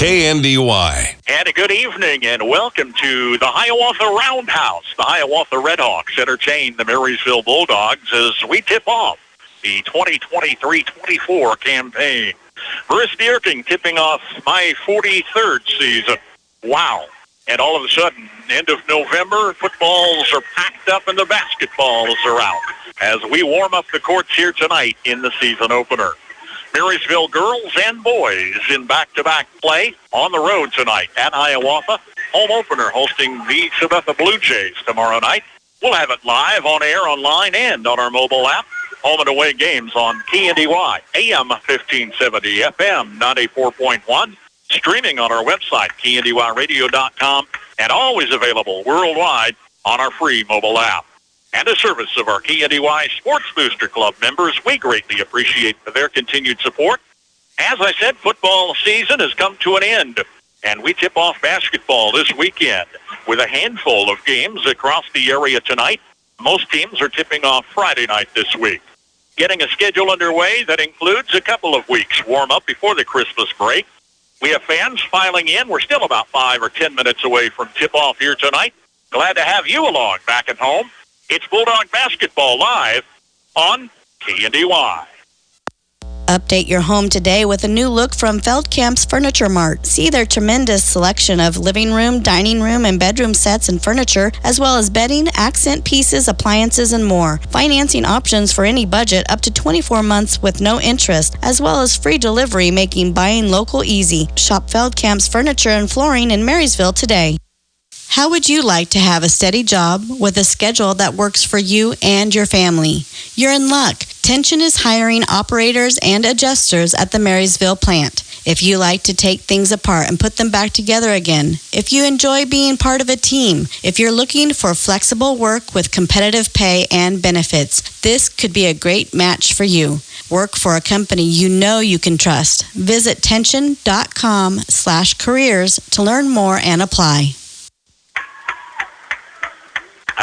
KNDY. And a good evening and welcome to the Hiawatha Roundhouse. The Hiawatha Redhawks entertain the Marysville Bulldogs as we tip off the 2023-24 campaign. Bruce Dierking tipping off my 43rd season. Wow. And all of a sudden, end of November, footballs are packed up and the basketballs are out as we warm up the courts here tonight in the season opener. Marysville girls and boys in back-to-back play on the road tonight at Hiawatha. Home opener hosting the Hiawatha Blue Jays tomorrow night. We'll have it live on air, online, and on our mobile app. Home and away games on KNDY, AM 1570, FM 94.1. Streaming on our website, KNDYradio.com, and always available worldwide on our free mobile app. And a service of our KNDY Sports Booster Club members, we greatly appreciate their continued support. As I said, football season has come to an end, and we tip off basketball this weekend with a handful of games across the area tonight. Most teams are tipping off Friday night this week. Getting a schedule underway that includes a couple of weeks warm-up before the Christmas break. We have fans filing in. We're still about 5 or 10 minutes away from tip-off here tonight. Glad to have you along back at home. It's Bulldog Basketball live on KNDY. Update your home today with a new look from Feldkamp's Furniture Mart. See their tremendous selection of living room, dining room, and bedroom sets and furniture, as well as bedding, accent pieces, appliances, and more. Financing options for any budget up to 24 months with no interest, as well as free delivery, making buying local easy. Shop Feldkamp's Furniture and Flooring in Marysville today. How would you like to have a steady job with a schedule that works for you and your family? You're in luck. Tension is hiring operators and adjusters at the Marysville plant. If you like to take things apart and put them back together again, if you enjoy being part of a team, if you're looking for flexible work with competitive pay and benefits, this could be a great match for you. Work for a company you know you can trust. Visit tension.com/careers to learn more and apply.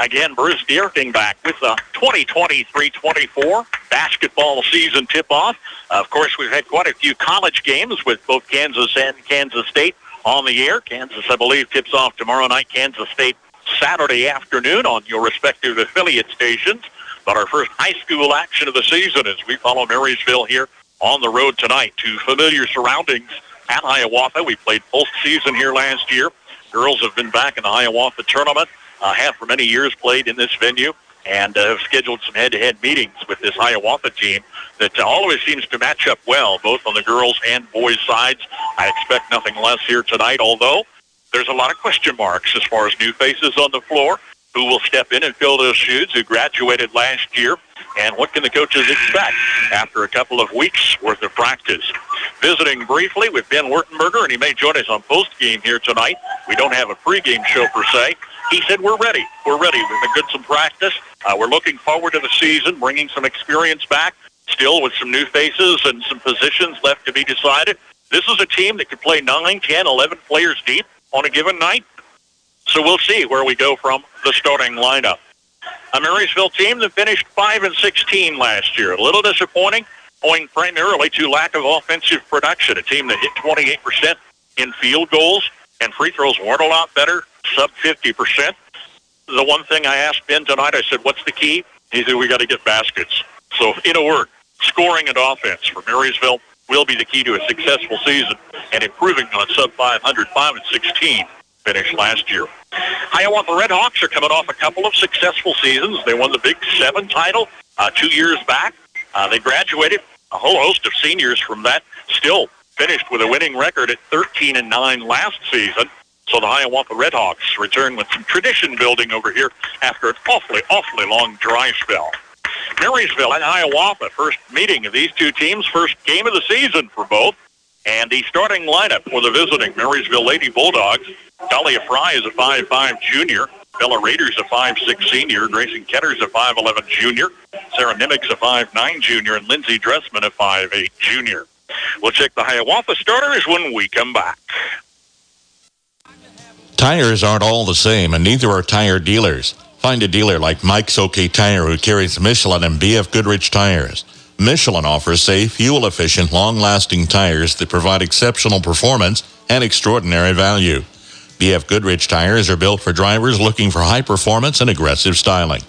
Again, Bruce Dierking back with the 2023-24 basketball season tip-off. Of course, we've had quite a few college games with both Kansas and Kansas State on the air. Kansas, I believe, tips off tomorrow night. Kansas State Saturday afternoon on your respective affiliate stations. But our first high school action of the season as we follow Marysville here on the road tonight to familiar surroundings at Hiawatha. We played postseason here last year. Girls have been back in the Hiawatha tournament. Have for many years played in this venue and have scheduled some head-to-head meetings with this Hiawatha team that always seems to match up well, both on the girls' and boys' sides. I expect nothing less here tonight, although there's a lot of question marks as far as new faces on the floor, who will step in and fill those shoes, who graduated last year, and what can the coaches expect after a couple of weeks' worth of practice. Visiting briefly with Ben Wertenberger, and he may join us on post-game here tonight. We don't have a pregame show per se. He said, we're ready. We're ready. We've been good some practice. We're looking forward to the season, bringing some experience back, still with some new faces and some positions left to be decided. This is a team that could play 9, 10, 11 players deep on a given night. So we'll see where we go from the starting lineup. A Marysville team that finished 5-16 last year. A little disappointing, owing primarily to lack of offensive production. A team that hit 28% in field goals, and free throws weren't a lot better, sub 50%. The one thing I asked Ben tonight, I said, what's the key? He said, we got to get baskets. So in a word, scoring and offense for Marysville will be the key to a successful season and improving on a sub 500, 5-16 finish last year. Hiawatha Redhawks are coming off a couple of successful seasons. They won the Big 7 title 2 years back. They graduated, a whole host of seniors from that, still finished with a winning record at 13-9 last season. So the Hiawatha Redhawks return with some tradition building over here after an awfully long dry spell. Marysville and Hiawatha, first meeting of these two teams, first game of the season for both. And the starting lineup for the visiting Marysville Lady Bulldogs, Dahlia Fry is a 5'5 junior. Bella Rader's a 5'6 senior. Grayson Ketter's a 5'11 junior. Sarah Nimick's a 5'9 junior. And Lindsay Dressman a 5'8 junior. We'll check the Hiawatha starters when we come back. Tires aren't all the same, and neither are tire dealers. Find a dealer like Mike's OK Tire who carries Michelin and BF Goodrich tires. Michelin offers safe, fuel-efficient, long-lasting tires that provide exceptional performance and extraordinary value. BF Goodrich tires are built for drivers looking for high performance and aggressive styling.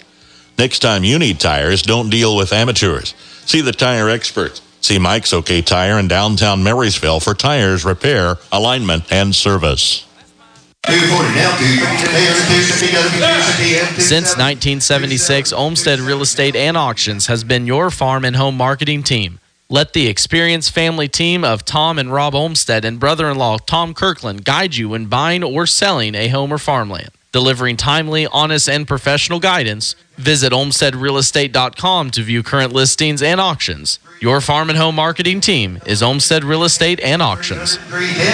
Next time you need tires, don't deal with amateurs. See the tire experts. See Mike's OK Tire in downtown Marysville for tires, repair, alignment, and service. Since 1976, Olmsted Real Estate and Auctions has been your farm and home marketing team. Let the experienced family team of Tom and Rob Olmsted and brother-in-law Tom Kirkland guide you when buying or selling a home or farmland. Delivering timely, honest, and professional guidance, visit olmstedrealestate.com to view current listings and auctions. Your farm and home marketing team is Olmsted Real Estate and Auctions. 300,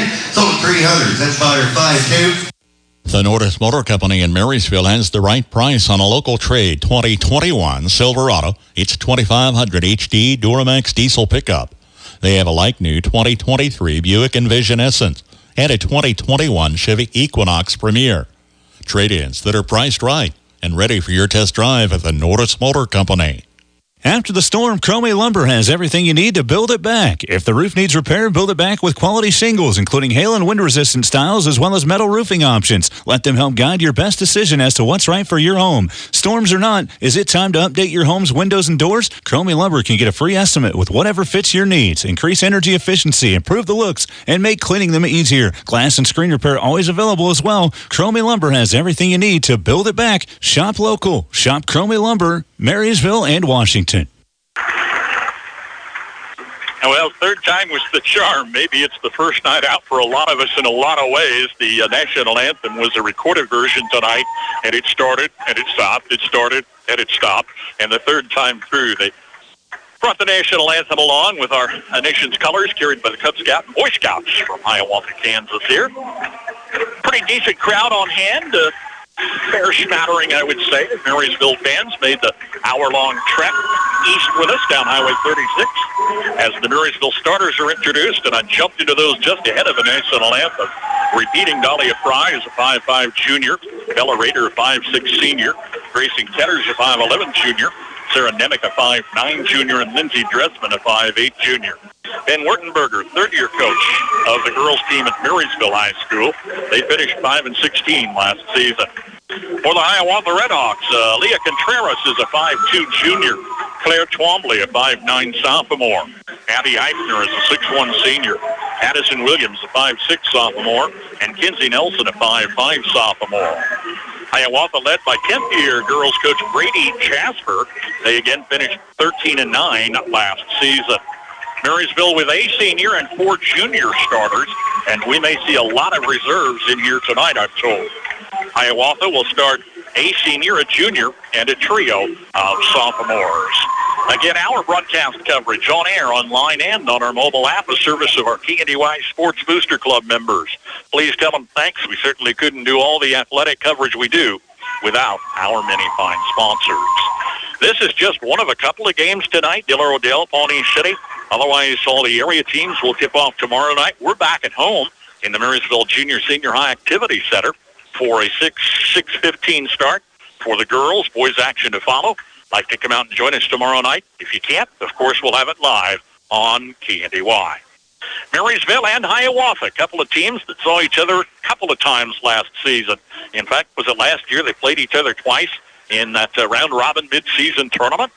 that's buyer 5-2. The Nordis Motor Company in Marysville has the right price on a local trade 2021 Silverado. It's 2500 HD Duramax diesel pickup. They have a like-new 2023 Buick Envision Essence and a 2021 Chevy Equinox Premier. Trade-ins that are priced right and ready for your test drive at the Nordis Motor Company. After the storm, Cromie Lumber has everything you need to build it back. If the roof needs repair, build it back with quality shingles, including hail and wind-resistant styles, as well as metal roofing options. Let them help guide your best decision as to what's right for your home. Storms or not, is it time to update your home's windows and doors? Cromie Lumber can get a free estimate with whatever fits your needs. Increase energy efficiency, improve the looks, and make cleaning them easier. Glass and screen repair always available as well. Cromie Lumber has everything you need to build it back. Shop local. Shop Cromie Lumber, Marysville, and Washington. Well, third time was the charm. Maybe it's the first night out for a lot of us in a lot of ways. The national anthem was a recorded version tonight, and it started, and it stopped, it started, and it stopped. And the third time through, they brought the national anthem along with our nation's colors carried by the Cub Scout and Boy Scouts from Hiawatha, Kansas here. Pretty decent crowd on hand. Fair smattering, I would say. Marysville fans made the hour-long trek east with us down Highway 36 as the Marysville starters are introduced, and I jumped into those just ahead of the national anthem. Repeating, Dahlia Fry is a 5'5 junior, Bella Rader a 5'6 senior, Grayson Ketters a 5'11 junior, Sarah Nemick a 5'9 junior, and Lindsay Dresman a 5'8 junior. Ben Wertenberger, third-year coach of the girls team at Marysville High School. They finished 5-16 last season. For the Hiawatha Redhawks, Leah Contreras is a 5'2 junior. Claire Twombly, a 5'9 sophomore. Abby Eifner is a 6'1 senior. Addison Williams, a 5'6 sophomore. And Kinsey Nelson, a 5'5 sophomore. Hiawatha led by 10th-year girls coach Brady Jasper. They again finished 13-9 last season. Marysville with a senior and 4 junior starters, and we may see a lot of reserves in here tonight, I'm told. Hiawatha will start a senior, a junior, and a trio of sophomores. Again, our broadcast coverage on air, online, and on our mobile app, a service of our KNDY Sports Booster Club members. Please tell them thanks. We certainly couldn't do all the athletic coverage we do without our many fine sponsors. This is just one of a couple of games tonight. Diller Odell, Pawnee City. Otherwise, all the area teams will tip off tomorrow night. We're back at home in the Marysville Junior Senior High Activity Center for a 6:15 start for the girls. Boys action to follow. Like to come out and join us tomorrow night? If you can't, of course, we'll have it live on KNDY. Marysville and Hiawatha, a couple of teams that saw each other a couple of times last season. In fact, was it last year they played each other twice in that round-robin mid-season tournament?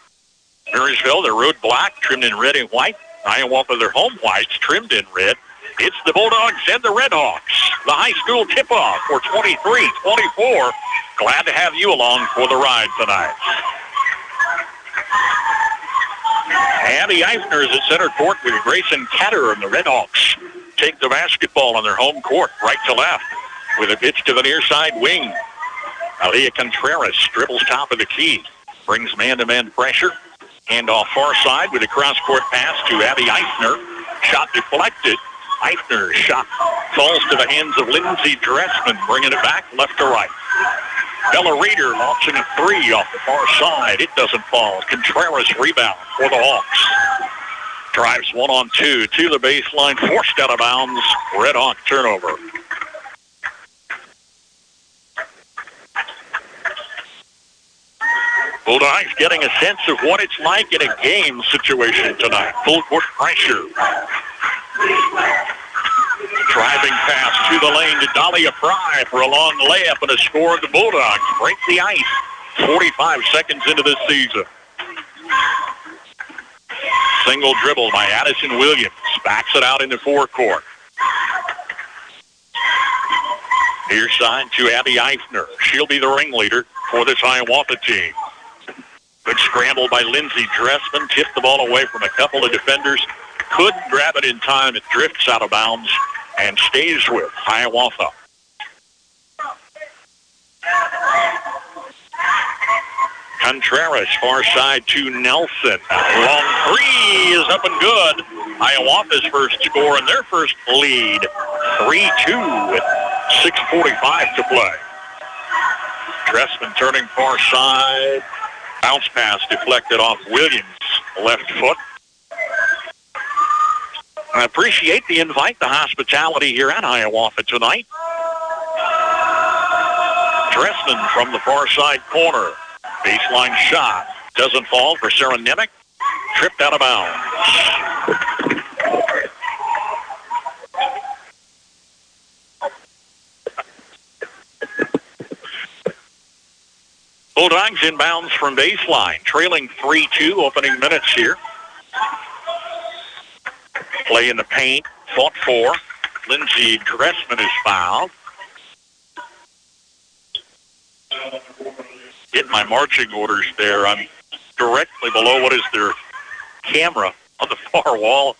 Marysville, their road black, trimmed in red and white. Hiawatha, their home whites, trimmed in red. It's the Bulldogs and the Redhawks. The high school tip-off for 23-24. Glad to have you along for the ride tonight. Abby Eifner is at center court with Grayson Ketter, and the Redhawks take the basketball on their home court, right to left, with a pitch to the near side wing. Leah Contreras dribbles top of the key, brings man-to-man pressure. Hand off far side with a cross-court pass to Abby Eifner. Shot deflected. Eifner's shot falls to the hands of Lindsay Dressman, bringing it back left to right. Bella Rader launching a three off the far side. It doesn't fall. Contreras rebound for the Hawks. Drives 1-on-2 to the baseline, forced out of bounds. Red Hawk turnover. Bulldogs getting a sense of what it's like in a game situation tonight. Full court pressure. Driving pass to the lane to Dahlia Fry for a long layup and a score. The Bulldogs break the ice 45 seconds into this season. Single dribble by Addison Williams. Backs it out in the forecourt. Near side to Abby Eifner. She'll be the ringleader for this Hiawatha team. Good scramble by Lindsey Dressman. Tipped the ball away from a couple of defenders. Couldn't grab it in time. It drifts out of bounds and stays with Hiawatha. Contreras, far side to Nelson. Long three is up and good. Hiawatha's first score and their first lead. 3-2 with 6:45 to play. Dressman turning far side. Bounce pass deflected off Williams' left foot. I appreciate the invite, the hospitality here at Hiawatha tonight. Dressman from the far side corner. Baseline shot. Doesn't fall for Sarah Nemec. Tripped out of bounds. Bulldogs inbounds from baseline. Trailing 3-2, opening minutes here. Play in the paint. Fought for. Lindsey Dressman is fouled. Get my marching orders there. I'm directly below what is their camera on the far wall,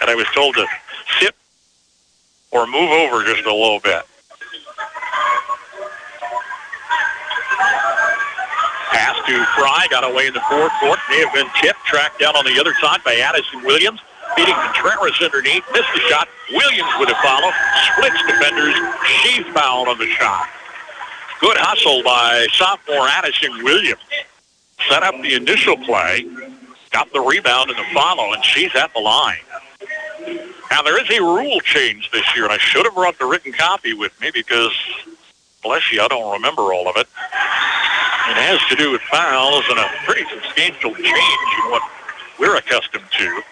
and I was told to sit or move over just a little bit. Pass to Fry, got away in the forecourt. May have been tipped, tracked down on the other side by Addison Williams. Beating Contreras underneath, missed the shot. Williams with a follow, splits defenders. She's fouled on the shot. Good hustle by sophomore Addison Williams. Set up the initial play, got the rebound and the follow, and she's at the line. Now, there is a rule change this year, and I should have brought the written copy with me because, bless you, I don't remember all of it. It has to do with fouls and a pretty substantial change in what we're accustomed to.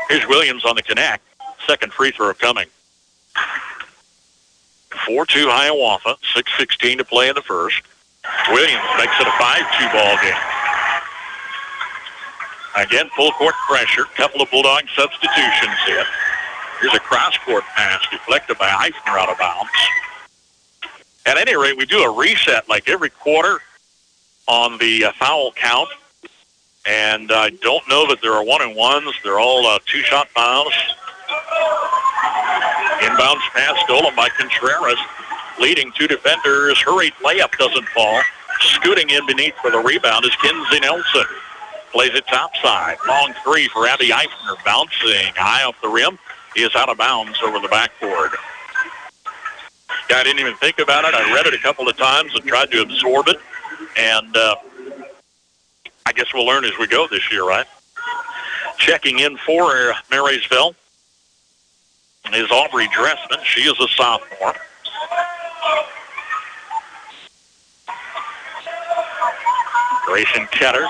Here's Williams on the connect. Second free throw coming. 4-2 Hiawatha, 6:16 to play in the first. Williams makes it a 5-2 ball game. Again, full court pressure. Couple of Bulldog substitutions here. Here's a cross-court pass deflected by Eifner out of bounds. At any rate, we do a reset like every quarter on the foul count. And I don't know that there are 1-and-1s. They're all two-shot fouls. Inbounds pass stolen by Contreras, leading two defenders. Hurried layup doesn't fall. Scooting in beneath for the rebound is Kinsey Nelson. Plays it topside. Long three for Abby Eifner. Bouncing high off the rim. He is out of bounds over the backboard. I didn't even think about it. I read it a couple of times and tried to absorb it. And I guess we'll learn as we go this year, right? Checking in for Marysville is Aubrey Dressman. She is a sophomore. Grayson Ketter,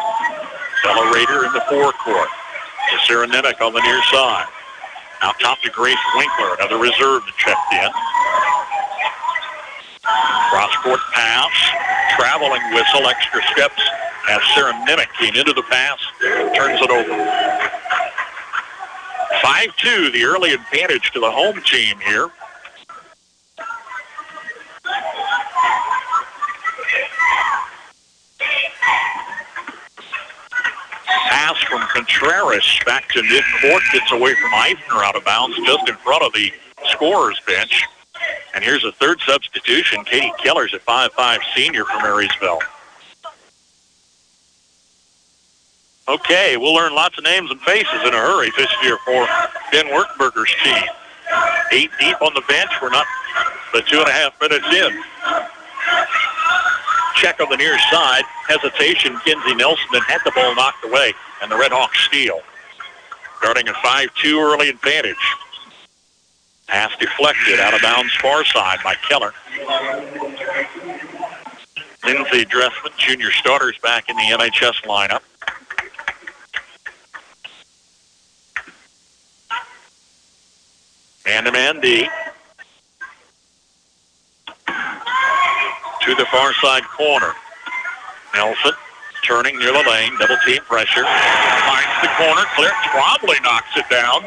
Bella Rader in the forecourt. To Sarah Nemec on the near side. Out top to Grace Winkler, another reserve that checked in. Cross-court pass, traveling whistle, extra steps as Sarah Nemec came into the pass, turns it over. 5-2, the early advantage to the home team here. Pass from Contreras back to midcourt, gets away from Eifner out of bounds just in front of the scorer's bench. And here's a third substitution. Katie Keller's a 5'5 senior from Marysville. Okay, we'll learn lots of names and faces in a hurry this year for Ben Werkberger's team. 8 deep on the bench. We're not but 2.5 minutes in. Check on the near side. Hesitation. Kinsey Nelson and had the ball knocked away, and the Red Hawks steal. Starting at 5-2 early advantage. Pass deflected out of bounds far side by Keller. Lindsey Dressman, junior starters back in the MHS lineup. Man-to-man D. To the far side corner. Nelson turning near the lane, double team pressure. Finds the corner, clear. Trombley knocks it down.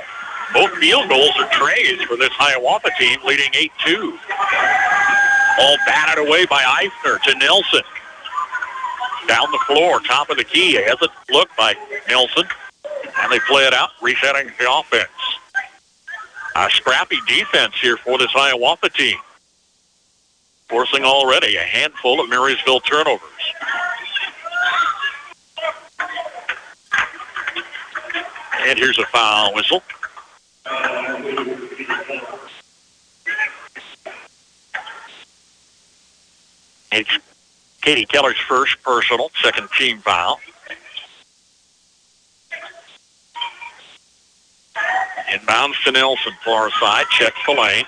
Both field goals are trays for this Hiawatha team, leading 8-2. All batted away by Eifner to Nelson. Down the floor, top of the key. Has a look by Nelson. And they play it out, resetting the offense. A scrappy defense here for this Hiawatha team. Forcing already a handful of Marysville turnovers. And here's a foul whistle. It's Katie Keller's first personal, second team foul. Inbounds to Nelson, far side, checks the lane.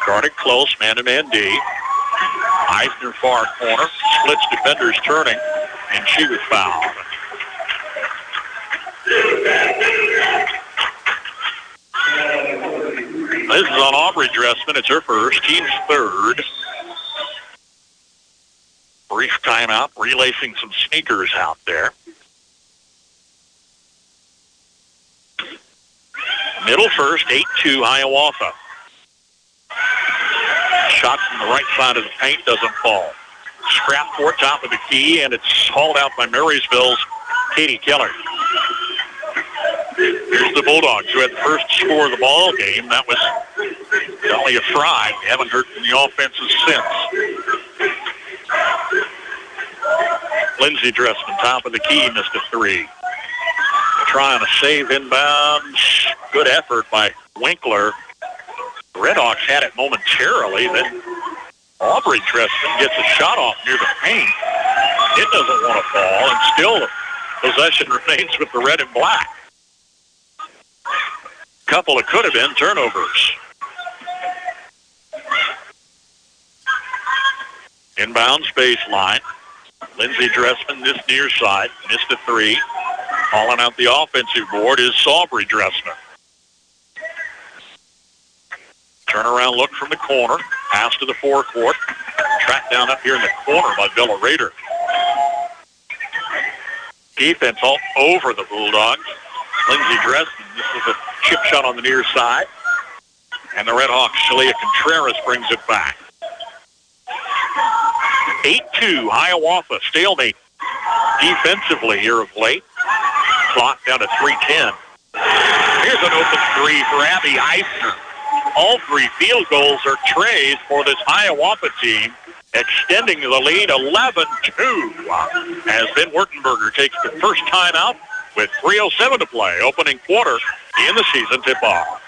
Guarded close, man-to-man D. Eisner far corner, splits defenders turning, and she was fouled. This is on Aubrey Dressman. It's her first, team's third. Brief timeout, relacing some sneakers out there. Middle first, 8-2 Hiawatha. Shot from the right side of the paint doesn't fall. Scrap for top of the key, and it's hauled out by Marysville's Katie Keller. Here's the Bulldogs, who had the first score of the ball game. That was only a try. We haven't heard from the offenses since. Lindsey Dressman, top of the key, missed a three. Trying to save inbounds. Good effort by Winkler. The Redhawks had it momentarily. Then Aubrey Dressman gets a shot off near the paint. It doesn't want to fall, and still possession remains with the red and black. Couple of could have been turnovers. Inbounds baseline. Lindsey Dressman, this near side, missed a three. Calling out the offensive board is Aubrey Dressman. Turnaround look from the corner. Pass to the forecourt. Tracked down up here in the corner by Villa Rader. Defense all over the Bulldogs. Lindsey Dressman, this is a chip shot on the near side. And the Redhawks, Shalia Contreras brings it back. 8-2, Hiawatha, stalemate defensively here of late. Clock down to 3:10. Here's an open three for Abby Eisner. All three field goals are trays for this Hiawatha team, extending the lead 11-2 as Ben Wertenberger takes the first time out with 3:07 to play. Opening quarter in the season tip-off.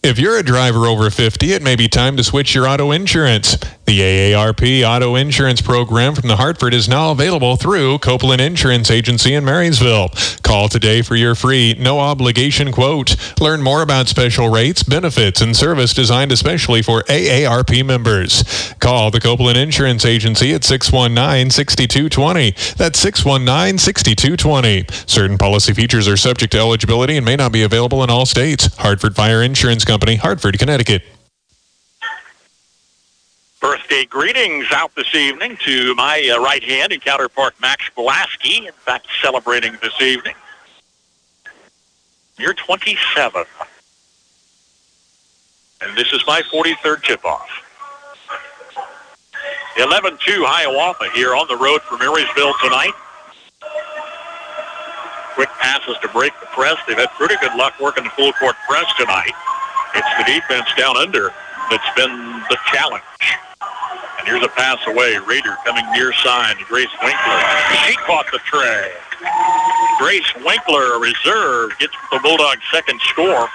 If you're a driver over 50, it may be time to switch your auto insurance. The AARP Auto Insurance Program from the Hartford is now available through Copeland Insurance Agency in Marysville. Call today for your free, no-obligation quote. Learn more about special rates, benefits, and service designed especially for AARP members. Call the Copeland Insurance Agency at 619-6220. That's 619-6220. Certain policy features are subject to eligibility and may not be available in all states. Hartford Fire Insurance Company, Hartford, Connecticut. Birthday greetings out this evening to my right hand in counterpart, Max Blasky. In fact, celebrating this evening. You're 27. And this is my 43rd tip-off. 11-2 Hiawatha here on the road for Marysville tonight. Quick passes to break the press. They've had pretty good luck working the full court press tonight. It's the defense down under that's been the challenge. And here's a pass away. Rader coming near side to Grace Winkler. She caught the tray. Grace Winkler, a reserve, gets the Bulldogs' second score.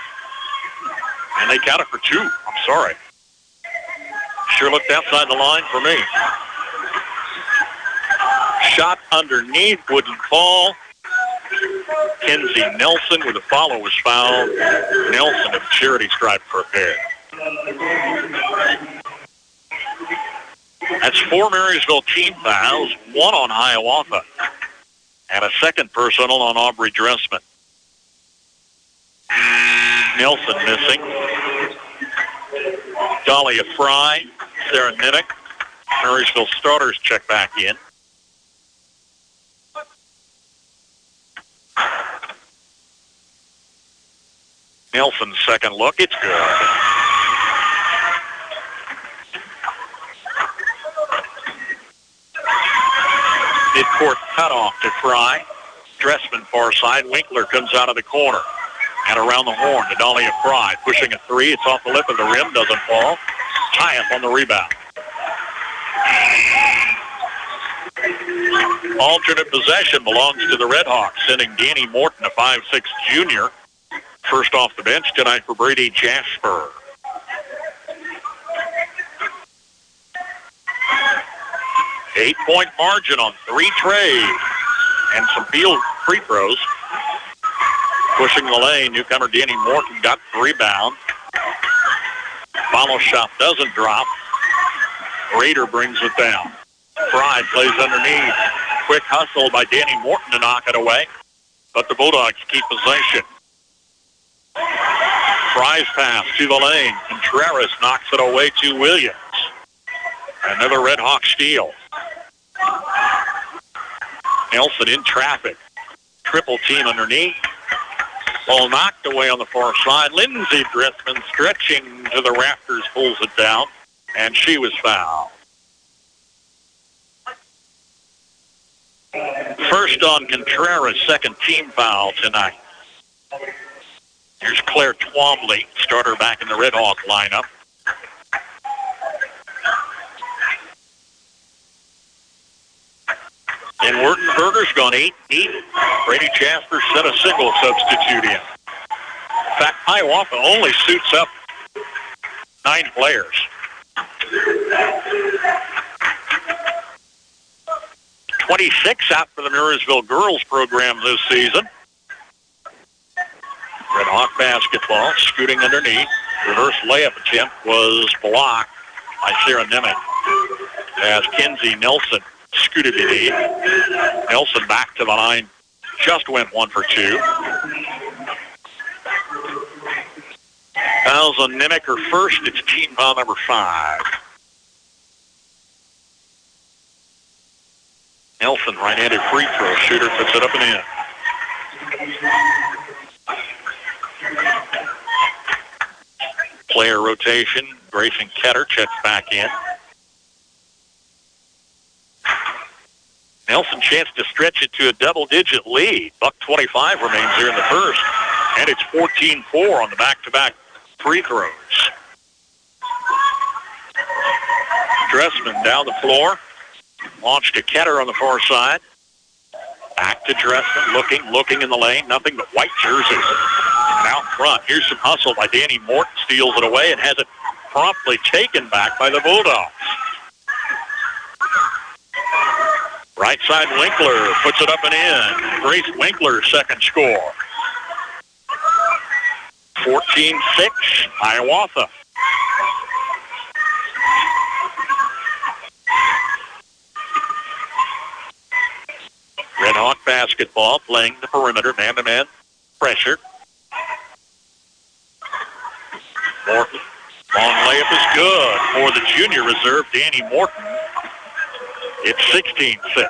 And they count it for two. I'm sorry. Sure looked outside the line for me. Shot underneath, wouldn't fall. Kenzie Nelson with a follow was fouled. Nelson of charity stripe for a pair. That's 4 Marysville team fouls, 1 on Hiawatha, and a second personal on Aubrey Dressman. Nelson missing. Dahlia Fry, Sarah Nimick. Marysville starters check back in. Nelson's second look, it's good. Mid-court cutoff to Fry. Dressman far side. Winkler comes out of the corner. And around the horn to Dahlia Fry. Pushing a three. It's off the lip of the rim. Doesn't fall. Hyatt on the rebound. Alternate possession belongs to the Red Hawks, sending Danny Morton, a 5'6" junior, first off the bench tonight for Brady Jasper. Eight-point margin on 3 trays and some field free throws. Pushing the lane, newcomer Danny Morton got the rebound. Follow shot doesn't drop. Rader brings it down. Fry plays underneath. Quick hustle by Danny Morton to knock it away. But the Bulldogs keep possession. Fry's pass to the lane. Contreras knocks it away to Williams. Another Red Hawk steal. Nelson in traffic. Triple team underneath. Ball knocked away on the far side. Lindsay Dressman stretching to the rafters, pulls it down, and she was fouled. First on Contreras, second team foul tonight. Here's Claire Twombly, starter back in the Red Hawk lineup. And Wurtenberger's gone 8 deep. Brady Jasper set a single substitute in. In fact, Hiawatha only suits up 9 players. 26 out for the Marysville girls program this season. Red Hawk basketball, scooting underneath. Reverse layup attempt was blocked by Sarah Nimick as Kenzie Nelson scooted beneath. Nelson back to the line, just went 1 for 2. Fouls on Nimick her first. It's team foul number 5. Nelson, right-handed free throw shooter, puts it up and in. Player rotation. Grayson Ketter checks back in. Nelson chance to stretch it to a double-digit lead. $1:25 remains here in the first. And it's 14-4 on the back-to-back free throws. Dressman down the floor. Launched to Ketter on the far side. Back to Dressman, looking in the lane. Nothing but white jerseys. And out front, here's some hustle by Danny Morton. Steals it away and has it promptly taken back by the Bulldogs. Right side, Winkler puts it up and in. Grace Winkler's second score. 14-6, Hiawatha. Red Hawk basketball, playing the perimeter, man-to-man pressure. Morton, long layup is good for the junior reserve, Danny Morton. It's 16-6.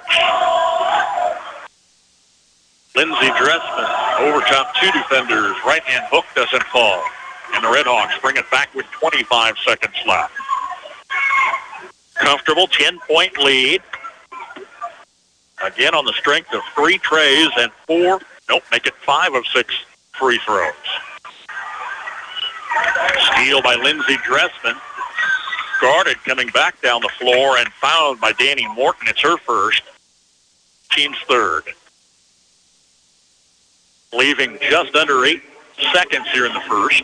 Lindsay Dressman over top 2 defenders. Right-hand hook doesn't fall. And the Red Hawks bring it back with 25 seconds left. Comfortable 10-point lead. Again on the strength of 3 trays and 5 of 6 free throws. Steal by Lindsay Dressman. Guarded coming back down the floor and fouled by Danny Morton. It's her first. Team's third. Leaving just under 8 seconds here in the first.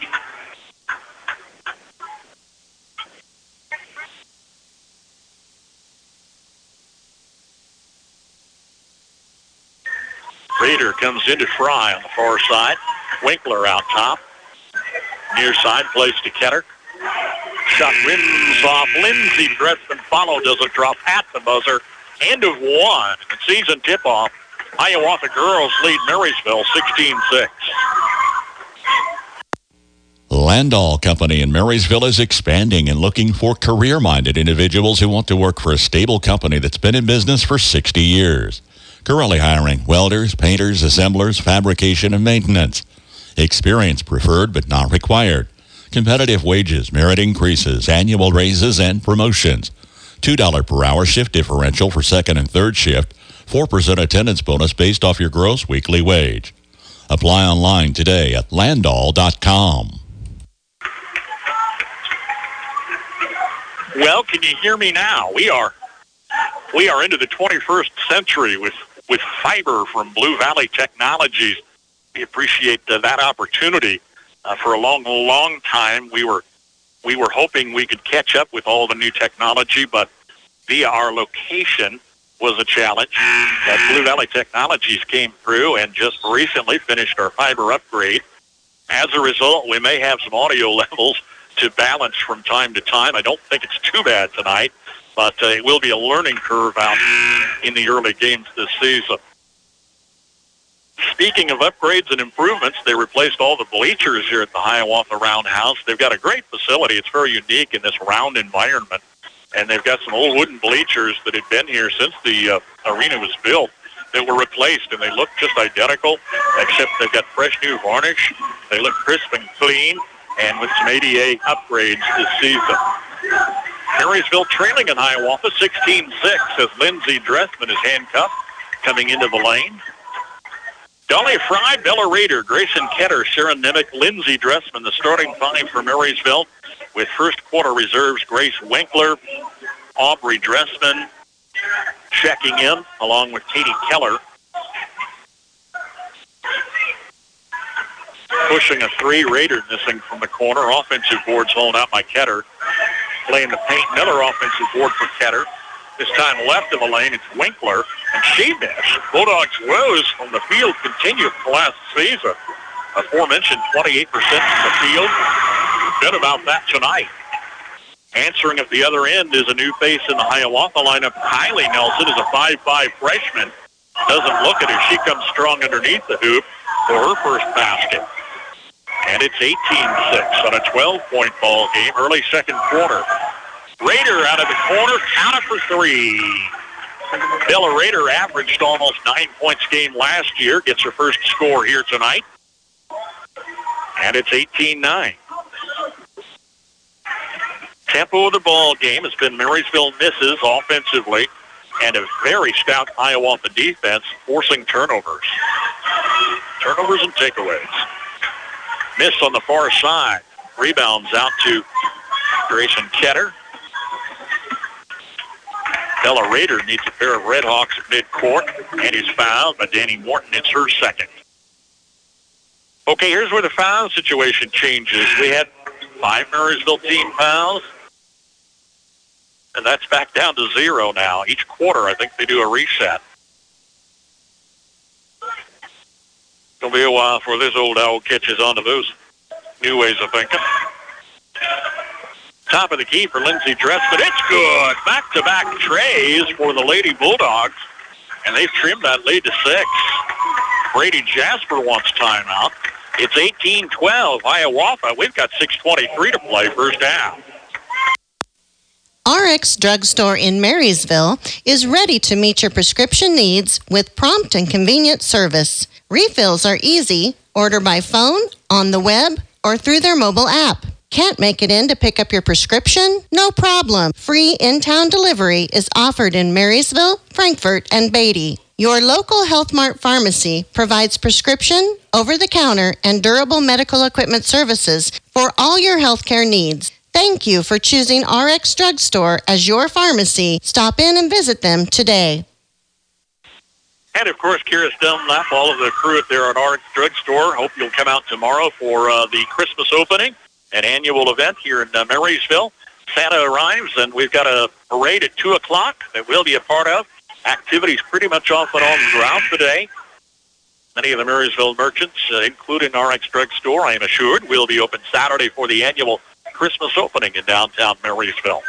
Rader comes into Fry on the far side. Winkler out top. Near side plays to Ketter. shot rims off. Lindsey Dressman followed, doesn't drop at the buzzer. End of one. Season tip-off. Hiawatha girls lead Marysville 16-6. Landall Company in Marysville is expanding and looking for career-minded individuals who want to work for a stable company that's been in business for 60 years. Currently hiring welders, painters, assemblers, fabrication, and maintenance. Experience preferred but not required. Competitive wages, merit increases, annual raises, and promotions. $2 per hour shift differential for second and third shift. 4% attendance bonus based off your gross weekly wage. Apply online today at landall.com. Well, can you hear me now? We are into the 21st century with fiber from Blue Valley Technologies. We appreciate that opportunity. For a long time, we were hoping we could catch up with all the new technology, but via our location was a challenge. Blue Valley Technologies came through and just recently finished our fiber upgrade. As a result, we may have some audio levels to balance from time to time. I don't think it's too bad tonight, but it will be a learning curve out in the early games this season. Speaking of upgrades and improvements, they replaced all the bleachers here at the Hiawatha Roundhouse. They've got a great facility. It's very unique in this round environment. And they've got some old wooden bleachers that had been here since the arena was built that were replaced, and they look just identical, except they've got fresh new varnish. They look crisp and clean, and with some ADA upgrades this season. Marysville trailing in Hiawatha 16-6 as Lindsey Dressman is handcuffed coming into the lane. Dolly Fry, Bella Rader, Grayson Ketter, Sarah Nimick, Lindsey Dressman, the starting five for Marysville, with first quarter reserves Grace Winkler, Aubrey Dressman checking in, along with Katie Keller. Pushing a three, Rader missing from the corner. Offensive boards hauled out by Ketter. Playing the paint, another offensive board for Ketter. This time left of the lane, it's Winkler, and she missed. Bulldogs' woes from the field continued for last season. Aforementioned 28% from the field. Good about that tonight. Answering at the other end is a new face in the Hiawatha lineup. Kylie Nelson is a 5'5 freshman. Doesn't look it as she comes strong underneath the hoop for her first basket. And it's 18-6 on a 12-point ball game, early second quarter. Rader out of the corner, counted for three. Bella Rader averaged almost 9 points a game last year, gets her first score here tonight. And it's 18-9. Tempo of the ball game has been Marysville misses offensively and a very stout Hiawatha defense forcing turnovers. Turnovers and takeaways. Miss on the far side. Rebounds out to Grayson Ketter. Bella Rader needs a pair of Red Hawks at midcourt and is fouled by Danny Morton. It's her second. Okay, here's where the foul situation changes. We had 5 Marysville team fouls, and that's back down to 0 now. Each quarter, I think they do a reset. It'll be a while before this old owl catches on to those new ways of thinking. Top of the key for Lindsey Dressman. It's good. Back-to-back trays for the Lady Bulldogs, and they've trimmed that lead to 6. Brady Jasper wants timeout. It's 18-12. Hiawatha, we've got 6:23 to play first half. RX Drugstore in Marysville is ready to meet your prescription needs with prompt and convenient service. Refills are easy. Order by phone, on the web, or through their mobile app. Can't make it in to pick up your prescription? No problem. Free in-town delivery is offered in Marysville, Frankfort, and Beatty. Your local Health Mart pharmacy provides prescription, over-the-counter, and durable medical equipment services for all your healthcare needs. Thank you for choosing RX Drugstore as your pharmacy. Stop in and visit them today. And, of course, Kira Dunlap, all of the crew there at RX Drugstore. Hope you'll come out tomorrow for the Christmas opening, an annual event here in Marysville. Santa arrives, and we've got a parade at 2 o'clock that we'll be a part of. Activities pretty much off and on throughout the day. Many of the Marysville merchants, including RX Drugstore, I am assured, will be open Saturday for the annual Christmas opening in downtown Marysville.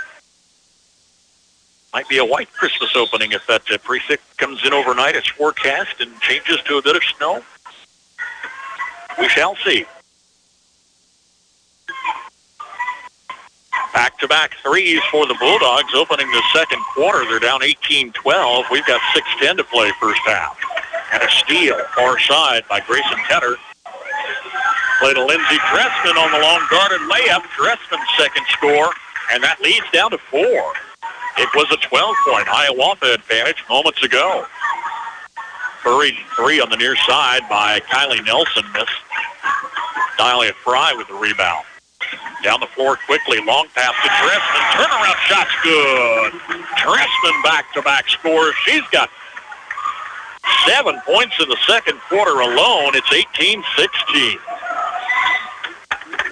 Might be a white Christmas opening if that prefix comes in overnight. It's forecast and changes to a bit of snow. We shall see. Back-to-back threes for the Bulldogs opening the second quarter. They're down 18-12. We've got 6:10 to play first half. And a steal far side by Grayson Tedder. Play to Lindsey Dressman on the long guarded layup. Dressman's second score, and that leads down to 4. It was a 12-point Hiawatha advantage moments ago. Hurried three on the near side by Kylie Nelson. Missed. Dahlia Fry with the rebound. Down the floor quickly. Long pass to Dressman. Turnaround shot's good. Dressman back-to-back scores. She's got 7 points in the second quarter alone. It's 18-16.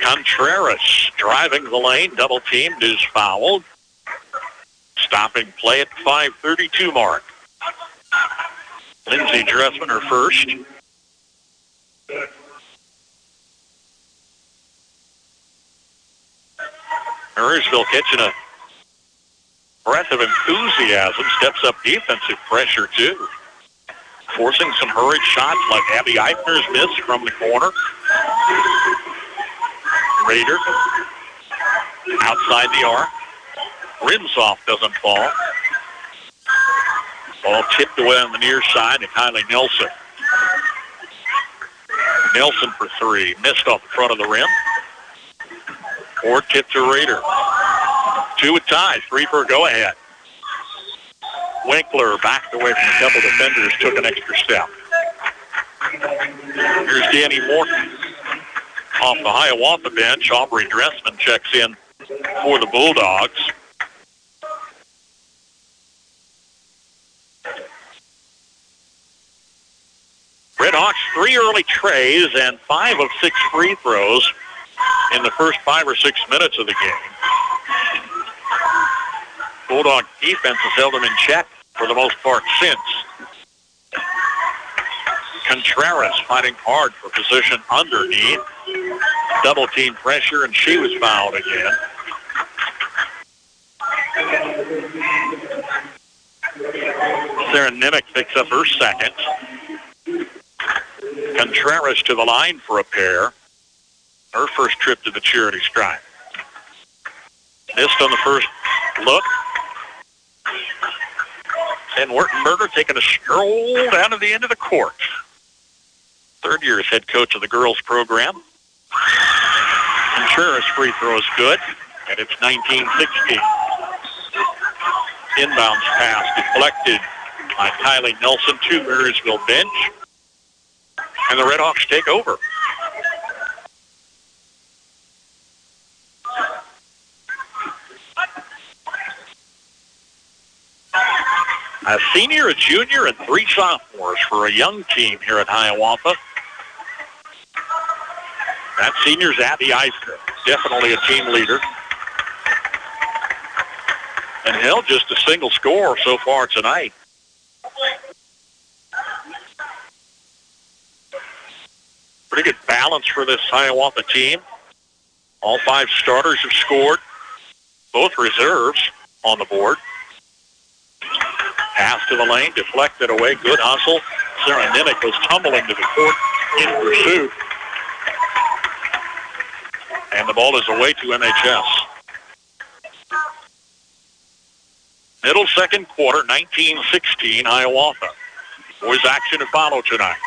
Contreras driving the lane. Double teamed is fouled. Stopping play at 5:32 mark. Lindsey Dressman, her first. Marysville catching a breath of enthusiasm. Steps up defensive pressure, too. Forcing some hurried shots like Abby Eifner's miss from the corner. Rader outside the arc. Rims off, doesn't fall. Ball tipped away on the near side to Kylie Nelson. Nelson for three. Missed off the front of the rim. Or tip to Rader. 2 with ties. 3 for a go-ahead. Winkler backed away from a couple defenders, took an extra step. Here's Danny Morton. Off the Hiawatha bench, Aubrey Dressman checks in for the Bulldogs. Redhawks 3 early trays and 5 of 6 free throws in the first 5 or 6 minutes of the game. Bulldog defense has held them in check for the most part since. Contreras fighting hard for position underneath. Double team pressure, and she was fouled again. Sarah Nimick picks up her second. Contreras to the line for a pair. Her first trip to the charity stripe. Missed on the first look. And Wertenberger taking a stroll down to the end of the court. Third year as head coach of the girls program. Contreras free throw is good, and it's 19-16. Inbounds pass deflected by Kylie Nelson to Marysville bench. And the Redhawks take over. A senior, a junior, and 3 sophomores for a young team here at Hiawatha. That senior's Abby Eifner, definitely a team leader. And held just a single score so far tonight. Pretty good balance for this Hiawatha team. All 5 starters have scored. Both reserves on the board. Pass to the lane, deflected away. Good hustle. Sarah Nimick goes tumbling to the court in pursuit. And the ball is away to MHS. Middle second quarter, 19-16, Hiawatha. Boys action to follow tonight.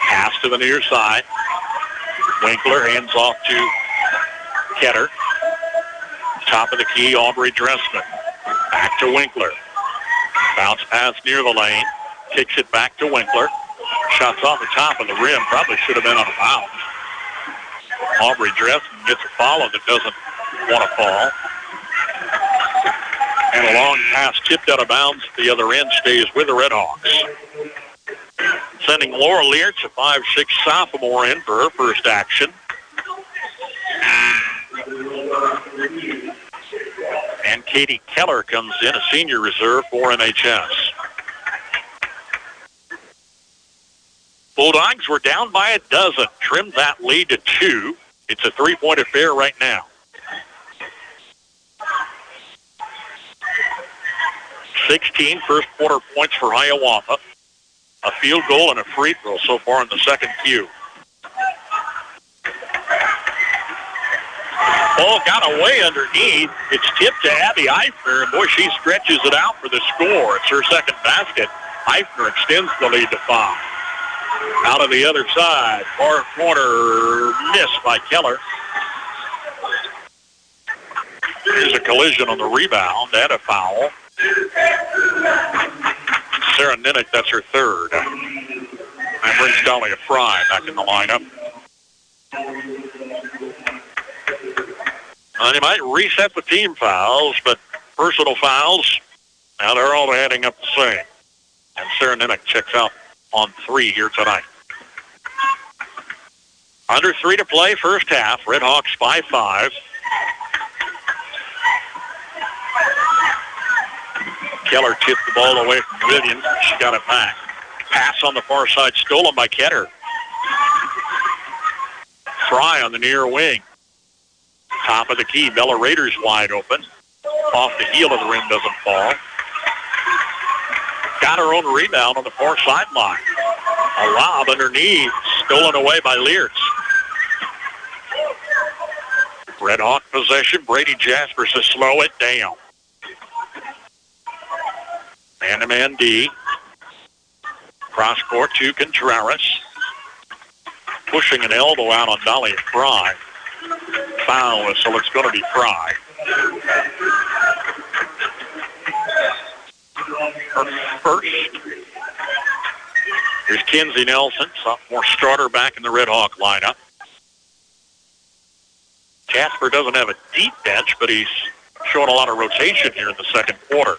Pass to the near side. Winkler hands off to Ketter. Top of the key, Aubrey Dressman. Back to Winkler. Bounce pass near the lane. Kicks it back to Winkler. Shots off the top of the rim. Probably should have been on a foul. Aubrey Dressman gets a follow that doesn't want to fall. And a long pass tipped out of bounds at the other end stays with the Redhawks. Sending Laura Leartz, a 5'6" sophomore, in for her first action. And Katie Keller comes in, a senior reserve for MHS. Bulldogs were down by a dozen. Trimmed that lead to 2. It's a 3-point affair right now. 16 first quarter points for Hiawatha. A field goal and a free throw so far in the second Q. Ball got away underneath. It's tipped to Abby Eifner, and boy, she stretches it out for the score. It's her second basket. Eifner extends the lead to 5. Out of the other side, far corner, missed by Keller. There's a collision on the rebound and a foul. Sarah Ninick, that's her third. That brings Dahlia Fry back in the lineup. They might reset the team fouls, but personal fouls, now they're all adding up the same. And Sarah Ninick checks out on 3 here tonight. Under 3 to play, first half. Red Hawks by 5. Keller tipped the ball away from Williams. She got it back. Pass on the far side, stolen by Ketter. Fry on the near wing. Top of the key, Bella Raiders wide open. Off the heel of the rim, doesn't fall. Got her own rebound on the far sideline. A lob underneath, stolen away by Lears. Red Hawk possession. Brady Jaspers to slow it down. Man-to-man D. Cross court to Contreras. Pushing an elbow out on Dahlia Fry. Foul whistle. It's going to be Fry. Her first. Here's Kinsey Nelson, sophomore starter back in the Red Hawk lineup. Casper doesn't have a deep bench, but he's showing a lot of rotation here in the second quarter.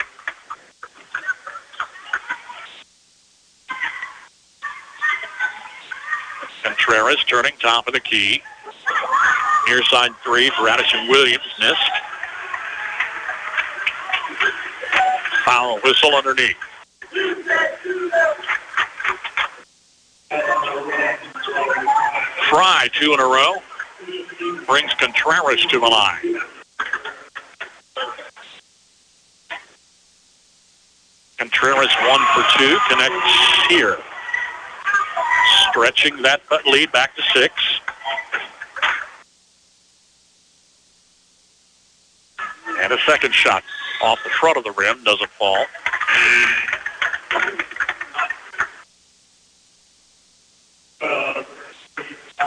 Contreras turning top of the key. Near side 3 for Addison Williams. Missed. Foul whistle underneath. Fry 2 in a row. Brings Contreras to the line. Contreras 1 for 2. Connects here. Stretching that lead back to 6. And a second shot off the front of the rim. Doesn't fall.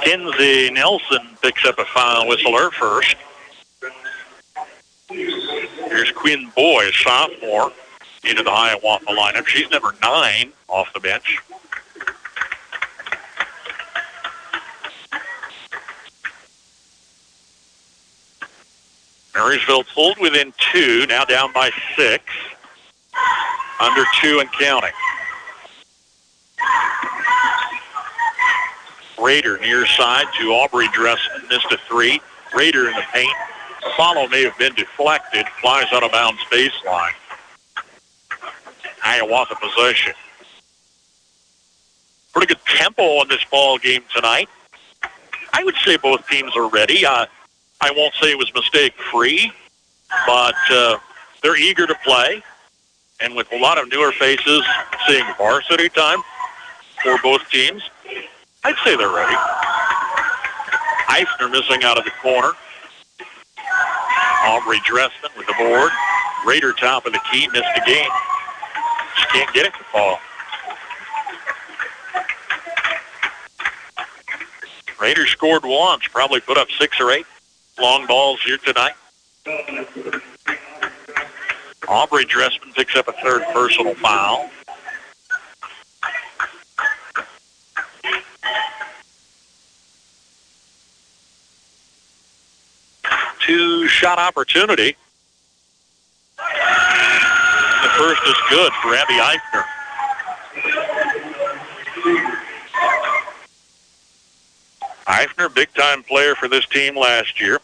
Kinsey Nelson picks up a foul whistle, her first. Here's Quinn Boyd, sophomore, into the Hiawatha lineup. She's number 9 off the bench. Marysville pulled within 2, now down by 6. Under 2 and counting. Raider near side to Aubrey Dressman, missed a 3. Raider in the paint. Follow may have been deflected, flies out of bounds baseline. Hiawatha possession. Pretty good tempo in this ball game tonight. I would say both teams are ready. I won't say it was mistake-free, but they're eager to play. And with a lot of newer faces seeing varsity time for both teams, I'd say they're ready. Eifner missing out of the corner. Aubrey Dressman with the board. Raider top of the key, missed the game. Just can't get it to fall. Raiders scored once, probably put up 6 or 8 long balls here tonight. Aubrey Dressman picks up a 3rd personal foul. Two-shot opportunity. The first is good for Abby Eifner. Eifner, big-time player for this team last year.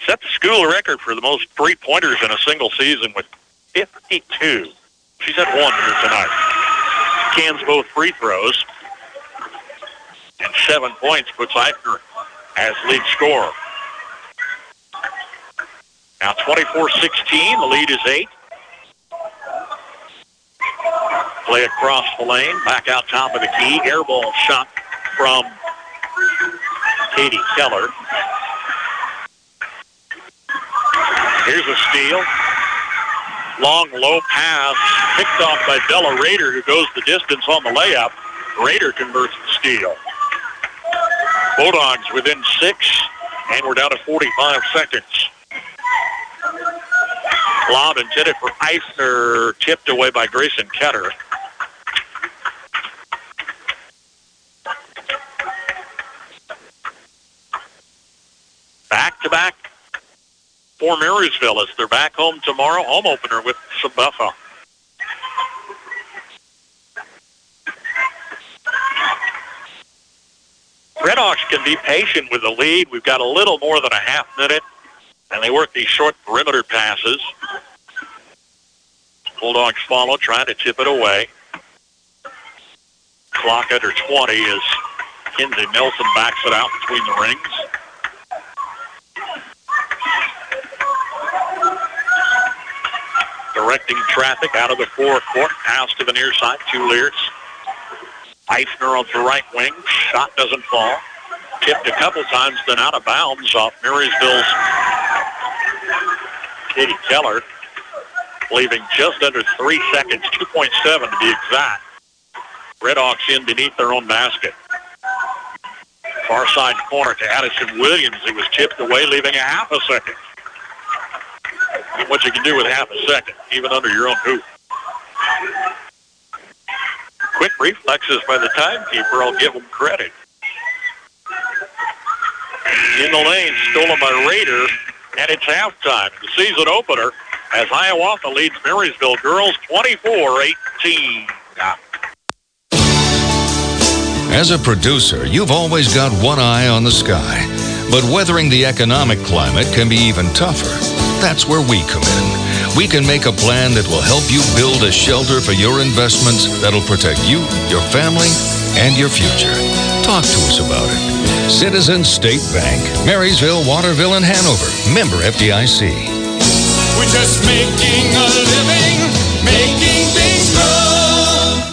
Set the school record for the most three-pointers in a single season with 52. She's had 1 here tonight. Cans both free throws. 7 points puts Eifner as lead scorer. Now 24-16, the lead is 8. Play across the lane, back out top of the key. Air ball shot from Katie Keller. Here's a steal. Long, low pass picked off by Bella Rader, who goes the distance on the layup. Rader converts the steal. Bulldogs within 6, and we're down to 45 seconds. Lob intended for Eifner, tipped away by Grayson Ketter. Back-to-back for Marysville as they're back home tomorrow. Home opener with Sabuffa. Redhawks can be patient with the lead. We've got a little more than a half minute, and they work these short perimeter passes. Bulldogs follow, trying to tip it away. Clock under 20 as Kinsey Nelson backs it out between the rings. Directing traffic out of the forecourt. Pass to the near side, to Lears. Eifner on the right wing. Shot doesn't fall. Tipped a couple times, then out of bounds off Marysville's Katie Keller. Leaving just under 3 seconds, 2.7 to be exact. Redhawks in beneath their own basket. Far side corner to Addison Williams. He was tipped away, leaving a half a second. What you can do with half a second, even under your own hoop. Quick reflexes by the timekeeper, I'll give him credit. In the lane, stolen by Rader, and it's halftime. The season opener as Hiawatha leads Marysville girls 24-18. As a producer, you've always got one eye on the sky. But weathering the economic climate can be even tougher. That's where we come in. We can make a plan that will help you build a shelter for your investments that'll protect you, your family, and your future. Talk to us about it. Citizens State Bank, Marysville, Waterville, and Hanover. Member FDIC. We're just making a living, making things grow.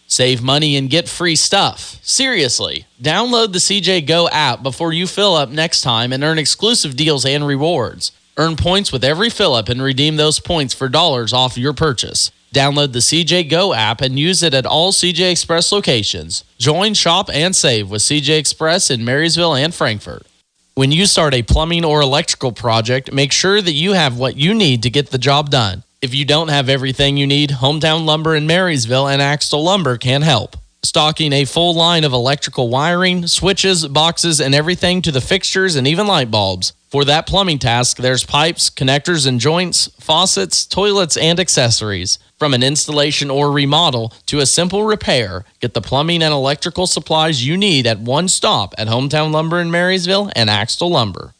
Save money and get free stuff. Seriously, download the CJ Go app before you fill up next time and earn exclusive deals and rewards. Earn points with every fill-up and redeem those points for dollars off your purchase. Download the CJ Go app and use it at all CJ Express locations. Join, shop, and save with CJ Express in Marysville and Frankfort. When you start a plumbing or electrical project, make sure that you have what you need to get the job done. If you don't have everything you need, Hometown Lumber in Marysville and Axtell Lumber can help. Stocking a full line of electrical wiring, switches, boxes, and everything to the fixtures and even light bulbs. For that plumbing task, there's pipes, connectors and joints, faucets, toilets, and accessories. From an installation or remodel to a simple repair, get the plumbing and electrical supplies you need at one stop at Hometown Lumber in Marysville and Axtell Lumber.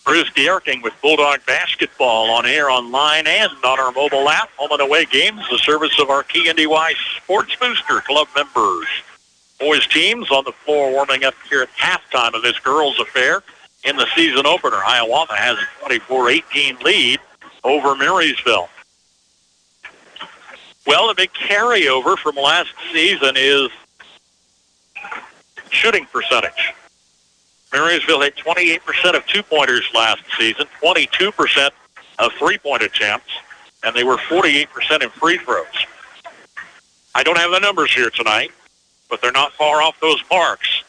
Bruce Gierking with Bulldog Basketball on air, online, and on our mobile app. Home and away games, the service of our KNDY Sports Booster Club members. Boys teams on the floor warming up here at halftime of this girls' affair. In the season opener, Hiawatha has a 24-18 lead over Marysville. Well, the big carryover from last season is shooting percentage. Marysville hit 28% of two-pointers last season, 22% of three-point attempts, and they were 48% in free throws. I don't have the numbers here tonight, but they're not far off those marks.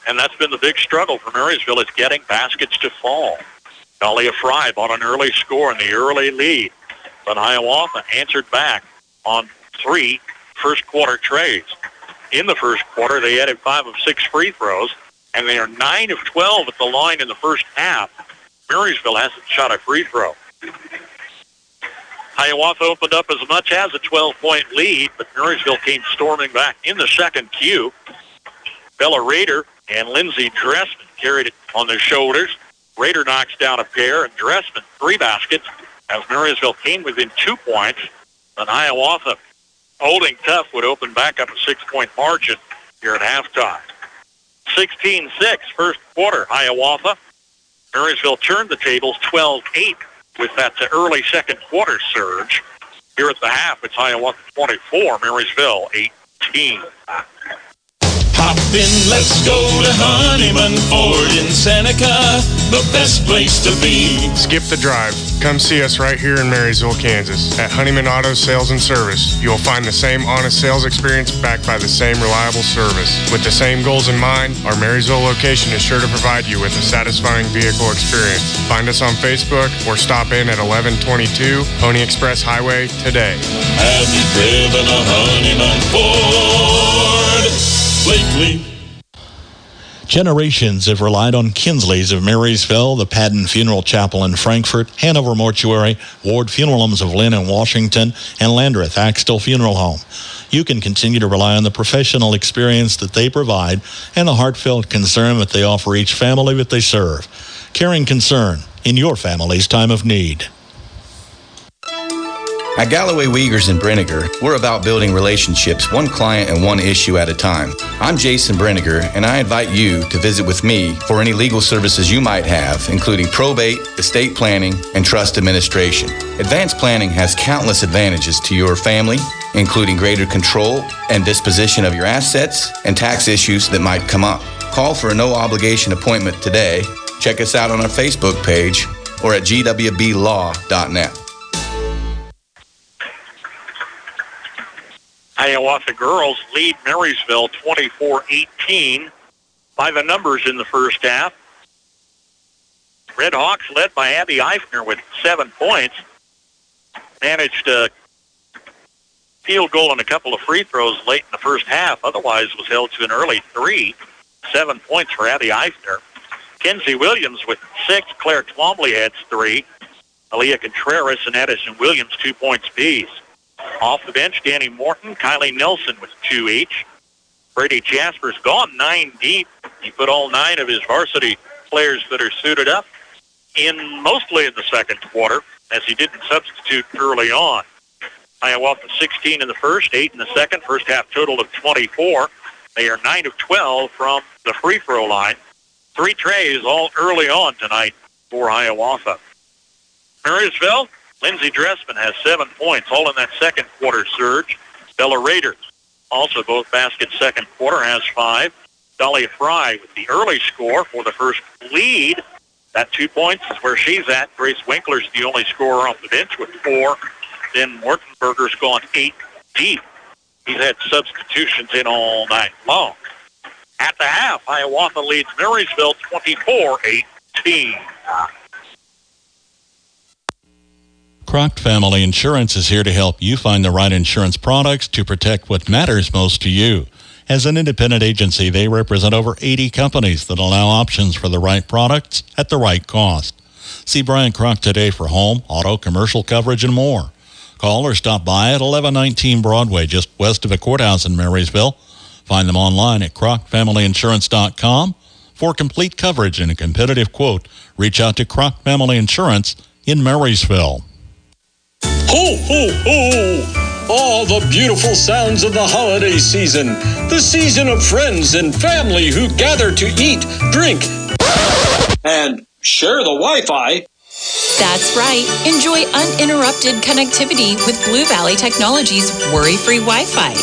And that's been the big struggle for Marysville, is getting baskets to fall. Dahlia Fry bought an early score in the early lead, but Hiawatha answered back on 3 first-quarter trades. In the first quarter, they added 5 of 6 free throws, and they are 9 of 12 at the line in the first half. Marysville hasn't shot a free throw. Hiawatha opened up as much as a 12-point lead, but Marysville came storming back in the second Q. Bella Rader and Lindsey Dressman carried it on their shoulders. Rader knocks down a pair, and Dressman 3 baskets as Marysville came within 2 points. But Hiawatha Holding Tough would open back up a 6-point margin here at halftime. 16-6, first quarter, Hiawatha. Marysville turned the tables 12-8 with that early second quarter surge. Here at the half, it's Hiawatha 24, Marysville 18. Hop in, let's go to Honeyman Ford in Seneca, the best place to be. Skip the drive. Come see us right here in Marysville, Kansas. At Honeyman Auto Sales and Service, you'll find the same honest sales experience backed by the same reliable service. With the same goals in mind, our Marysville location is sure to provide you with a satisfying vehicle experience. Find us on Facebook or stop in at 1122 Pony Express Highway today. Have you driven a Honeyman Ford lately? Generations have relied on Kinsley's of Marysville, the Padden Funeral Chapel in Frankfort, Hanover Mortuary, Ward Funeral Homes of Lynn and Washington, and Landreth Axtell Funeral Home. You can continue to rely on the professional experience that they provide and the heartfelt concern that they offer each family that they serve. Caring concern in your family's time of need. At Galloway Wiegers and Brenniger, we're about building relationships one client and one issue at a time. I'm Jason Brenniger, and I invite you to visit with me for any legal services you might have, including probate, estate planning, and trust administration. Advanced planning has countless advantages to your family, including greater control and disposition of your assets and tax issues that might come up. Call for a no-obligation appointment today. Check us out on our Facebook page or at gwblaw.net. Hiawatha girls lead Marysville 24-18 by the numbers in the first half. Red Hawks led by Abby Eifner with 7 points. Managed a field goal and a couple of free throws late in the first half. Otherwise was held to an early 3. 7 points for Abby Eifner. Kenzie Williams with 6. Claire Twombly had 3. Aaliyah Contreras and Addison Williams 2 points apiece. Off the bench, Danny Morton, Kylie Nelson with 2 each. Brady Jasper's gone 9 deep. He put all 9 of his varsity players that are suited up in mostly in the second quarter, as he didn't substitute early on. Hiawatha 16 in the first, 8 in the second. First half total of 24. They are 9 of 12 from the free throw line. 3 trays all early on tonight for Hiawatha. Marysville, Lindsey Dressman has 7 points, all in that second quarter surge. Bella Rader, also both baskets second quarter, has 5. Dahlia Fry with the early score for the first lead. That 2 points is where she's at. Grace Winkler's the only scorer off the bench with 4. Then Mortenberger's gone 8 deep. He's had substitutions in all night long. At the half, Hiawatha leads Marysville 24-18. Croc Family Insurance is here to help you find the right insurance products to protect what matters most to you. As an independent agency, they represent over 80 companies that allow options for the right products at the right cost. See Brian Croc today for home, auto, commercial coverage, and more. Call or stop by at 1119 Broadway, just west of the courthouse in Marysville. Find them online at crocfamilyinsurance.com. For complete coverage and a competitive quote, reach out to Croc Family Insurance in Marysville. Ho, ho, ho! All the beautiful sounds of the holiday season. The season of friends and family who gather to eat, drink, and share the Wi-Fi. That's right. Enjoy uninterrupted connectivity with Blue Valley Technologies worry-free Wi-Fi.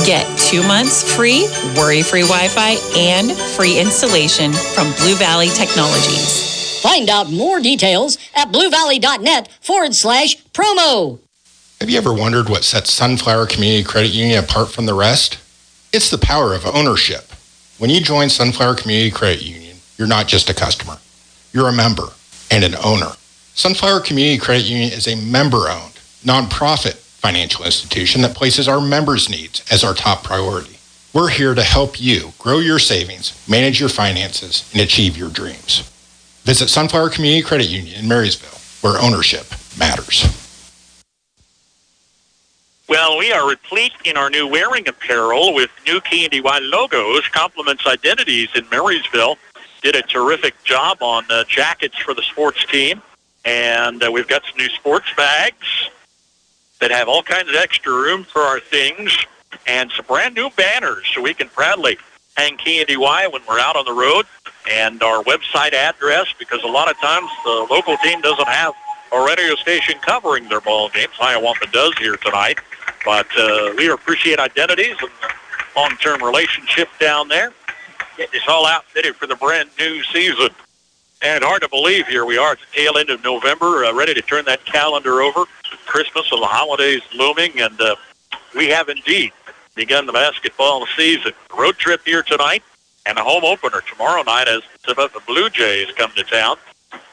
Get 2 months free worry-free Wi-Fi and free installation from Blue Valley Technologies. Find out more details at bluevalley.net/promo. Have you ever wondered what sets Sunflower Community Credit Union apart from the rest? It's the power of ownership. When you join Sunflower Community Credit Union, you're not just a customer. You're a member and an owner. Sunflower Community Credit Union is a member-owned, nonprofit financial institution that places our members' needs as our top priority. We're here to help you grow your savings, manage your finances, and achieve your dreams. Visit Sunflower Community Credit Union in Marysville, where ownership matters. Well, we are replete in our new wearing apparel with new KNDY logos. Compliments Identities in Marysville did a terrific job on jackets for the sports team. And we've got some new sports bags. that have all kinds of extra room for our things and some brand new banners so we can proudly hang KNDY when we're out on the road, and our website address, because a lot of times the local team doesn't have a radio station covering their ball games. Hiawatha does here tonight, but we appreciate identities and the long-term relationship down there. Getting us all outfitted for the brand new season. And hard to believe here we are at the tail end of November, ready to turn that calendar over. Christmas and the holidays looming, and we have indeed begun the basketball season. Road trip here tonight and a home opener tomorrow night as the Blue Jays come to town.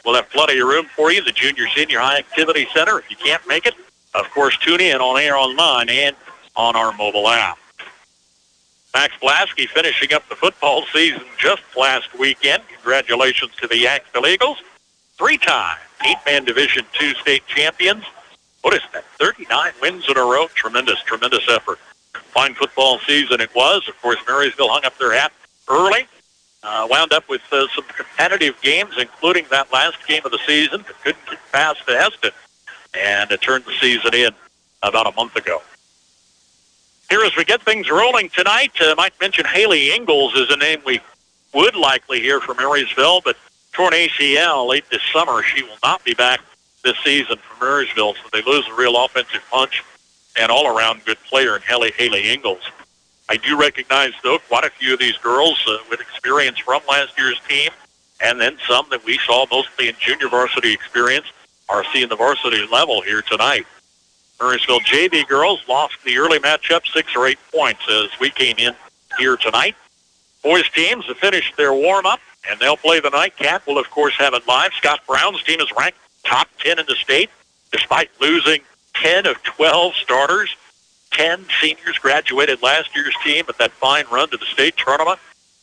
We'll have plenty of room for you, the Junior Senior High Activity Center. If you can't make it, of course, tune in on air online and on our mobile app. Max Blasky finishing up the football season just last weekend. Congratulations to the Yankville Eagles. 3-time 8-man Division II state champions. What is that? 39 wins in a row. Tremendous, tremendous effort. Fine football season it was. Of course, Marysville hung up their hat early. Wound up with some competitive games, including that last game of the season, but couldn't get past Heston. And it turned the season in about a month ago. Here as we get things rolling tonight, might mention Haley Ingalls is a name we would likely hear from Marysville, but torn ACL late this summer. She will not be back this season for Marysville, so they lose a real offensive punch and all-around good player in Haley Ingalls. I do recognize, though, quite a few of these girls with experience from last year's team, and then some that we saw mostly in junior varsity experience are seeing the varsity level here tonight. Marysville JV girls lost the early matchup 6 or 8 points as we came in here tonight. Boys teams have finished their warm-up, and they'll play the nightcap. We'll, of course, have it live. Scott Brown's team is ranked top 10 in the state, despite losing 10 of 12 starters. 10 seniors graduated last year's team at that fine run to the state tournament,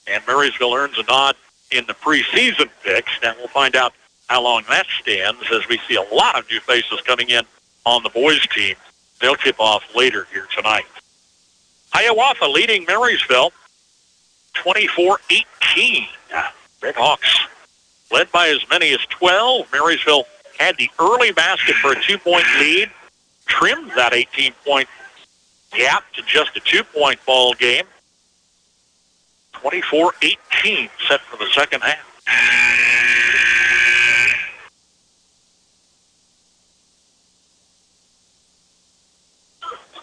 and Marysville earns a nod in the preseason picks. Now we'll find out how long that stands as we see a lot of new faces coming in on the boys' team. They'll tip off later here tonight. Hiawatha leading Marysville 24-18. Red Hawks led by as many as 12. Marysville had the early basket for a 2-point lead, trimmed that 18-point gap to just a 2-point ball game. 24-18 set for the second half.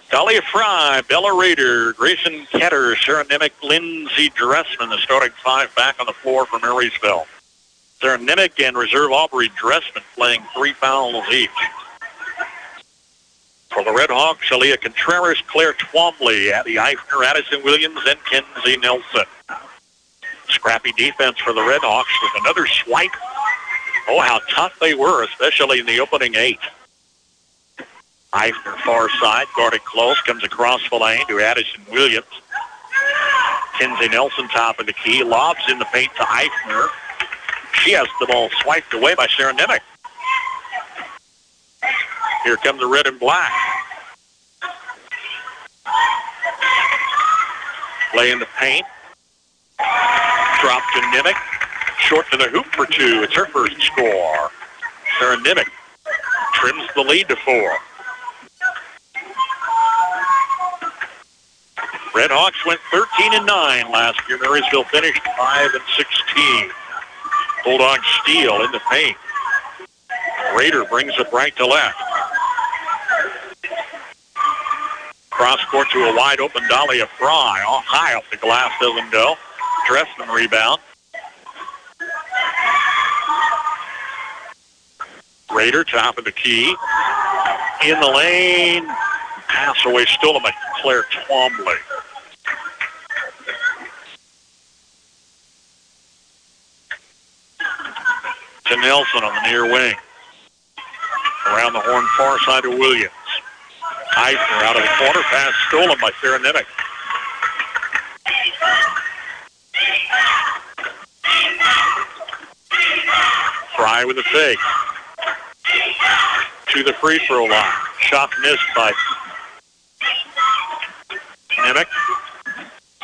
Dahlia Fry, Bella Rader, Grayson Ketter, Sarah Nimick, Lindsay Dressman, the starting 5 back on the floor for Marysville. Sarah Nimick and reserve Aubrey Dressman playing 3 fouls each. For the Red Hawks, Aaliyah Contreras, Claire Twombly, Abby Eifner, Addison Williams, and Kenzie Nelson. Scrappy defense for the Red Hawks with another swipe. Oh, how tough they were, especially in the opening 8. Eifner far side, guarded close, comes across the lane to Addison Williams. Kenzie Nelson top of the key, lobs in the paint to Eifner. She has the ball swiped away by Sarah Nimick. Here come the red and black. Play in the paint. Drop to Nimick. Short to the hoop for 2. It's her first score. Sarah Nimick trims the lead to 4. Red Hawks went 13-9 last year. Marysville finished 5-16. Bulldogs steal in the paint. Rader brings it right to left. Cross court to a wide open Dahlia Fry. All high off the glass, doesn't go. Dressman rebound. Rader top of the key. In the lane. Pass away stolen by Claire Twombly. To Nelson on the near wing. Around the horn far side to Williams. Eifner out of the corner. Pass stolen by Sarah Nimick. Fry with a fake. To the free throw line. Shot missed by Nimick.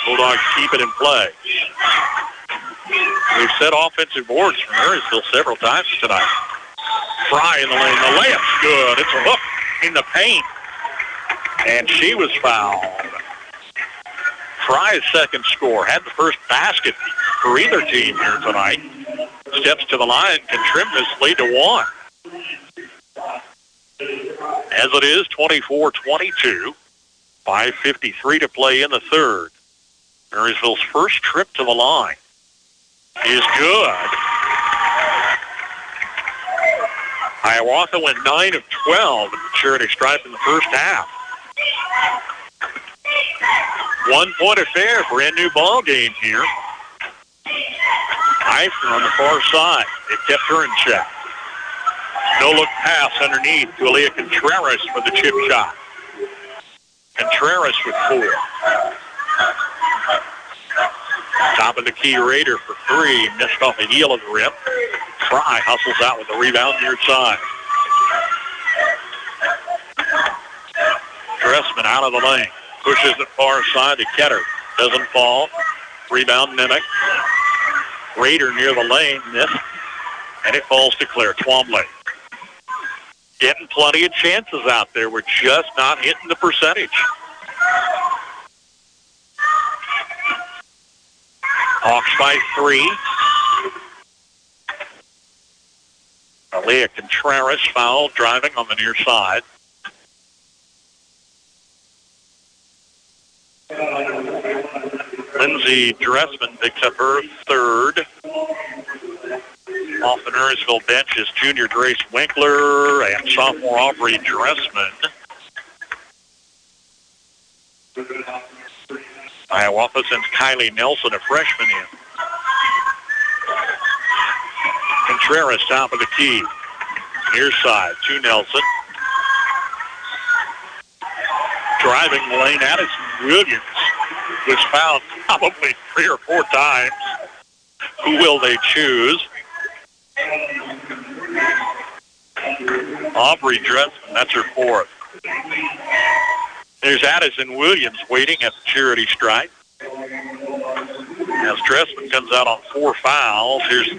Bulldogs keep it in play. We've set offensive boards for Marysville several times tonight. Fry in the lane. The layup's good. It's a hook in the paint. And she was fouled. Fry's second score, had the first basket for either team here tonight. Steps to the line, can trim this lead to 1. As it is, 24-22. 5:53 to play in the third. Marysville's first trip to the line is good. Hiawatha went 9 of 12 at the charity stripe in the first half. 1 point affair, brand new ball game here. Eifner on the far side. It kept her in check. No-look pass underneath to Aaliyah Contreras for the chip shot. Contreras with 4. Top of the key, Raider for 3. Missed off the heel of the rim. Fry hustles out with the rebound near side. Dressman out of the lane. Pushes it far side to Ketter. Doesn't fall. Rebound Nimick. Raider near the lane. Missed. And it falls to Claire Twombly. Getting plenty of chances out there. We're just not hitting the percentage. Hawks by 3. Aaliyah Contreras fouled, driving on the near side. Lindsay Dressman picks up her third. Off the Marysville bench is junior Grace Winkler and sophomore Aubrey Dressman. Hiawatha sends Kylie Nelson, a freshman, in. Contreras top of the key. Near side to Nelson. Driving the lane, Addison Williams was fouled probably 3 or 4 times. Who will they choose? Aubrey Dressman, that's her 4th. There's Addison Williams waiting at the charity stripe. As Dressman comes out on 4 fouls, here's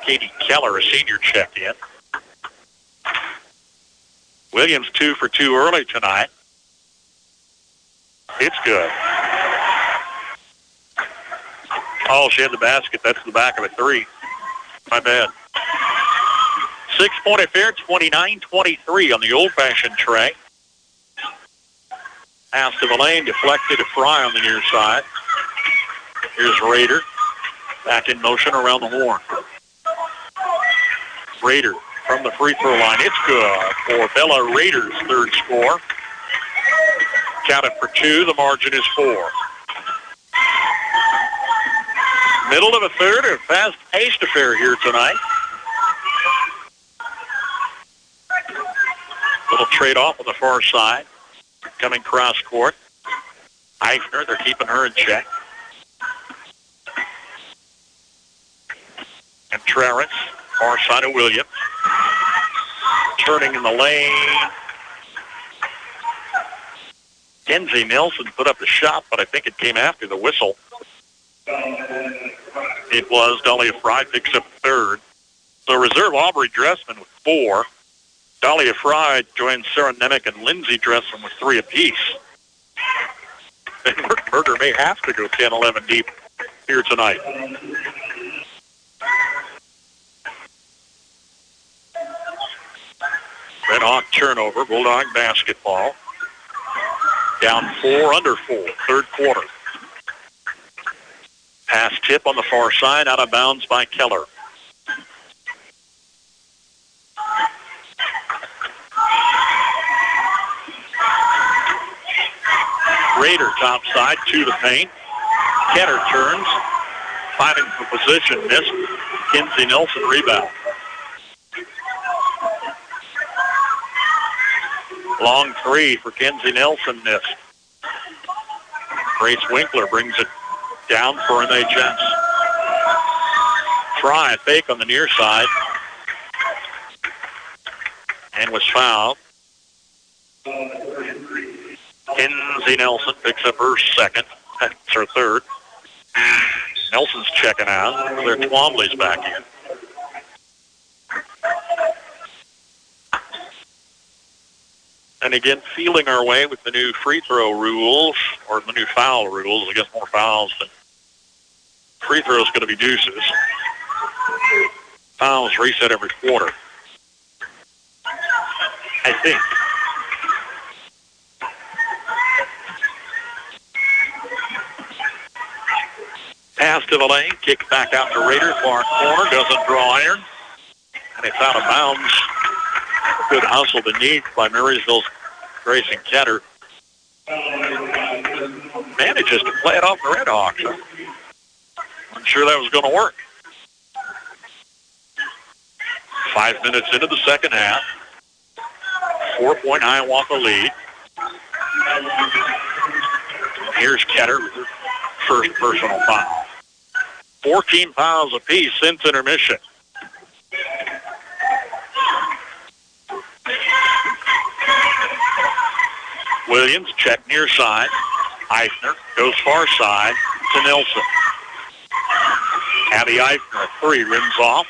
Katie Keller, a senior, check in. Williams 2 for 2 early tonight. It's good. Oh, she had the basket. That's the back of a 3. My bad. 6-point affair, 29-23 on the old-fashioned tray. Pass to the lane, deflected to Fry on the near side. Here's Raider. Back in motion around the horn. Raider from the free throw line. It's good for Bella Raider's third score. Counted for 2. The margin is 4. Middle of a third, a fast-paced affair here tonight. Little trade-off on the far side. Coming cross court. Eifner, they're keeping her in check. Contreras, far side of Williams. Turning in the lane. Kenzie Nelson put up the shot, but I think it came after the whistle. It was. Dahlia Fry picks up third. So reserve Aubrey Dressman with 4. Dahlia Fry joins Sarah Nemick and Lindsay Dressman with 3 apiece. And Berger may have to go 10-11 deep here tonight. Red Hawk turnover, Bulldog basketball. Down 4, under 4, third quarter. Pass tip on the far side, out of bounds by Keller. Raider top side to the paint. Ketter turns, fighting for position, missed. Kenzie Nelson rebound. Long 3 for Kenzie Nelson, missed. Grace Winkler brings it down for an HS. Fry, a fake on the near side. And was fouled. Kenzie Nelson picks up her second. That's her third. Nelson's checking out. Claire Twombly's back in. And again, feeling our way with the new free throw rules, or the new foul rules. I guess more fouls than free throws going to be deuces. Fouls reset every quarter, I think. Pass to the lane, kick back out to Raiders, far corner, doesn't draw iron, and it's out of bounds. Good hustle beneath by Marysville's Grayson Ketter. Manages to play it off the Redhawks. I'm sure that was going to work. 5 minutes into the second half. 4-point Hiawatha lead. Here's Ketter with her first personal foul. 14 fouls apiece since intermission. Williams check near side. Eifner goes far side to Nelson. Abby Eifner at 3, rims off.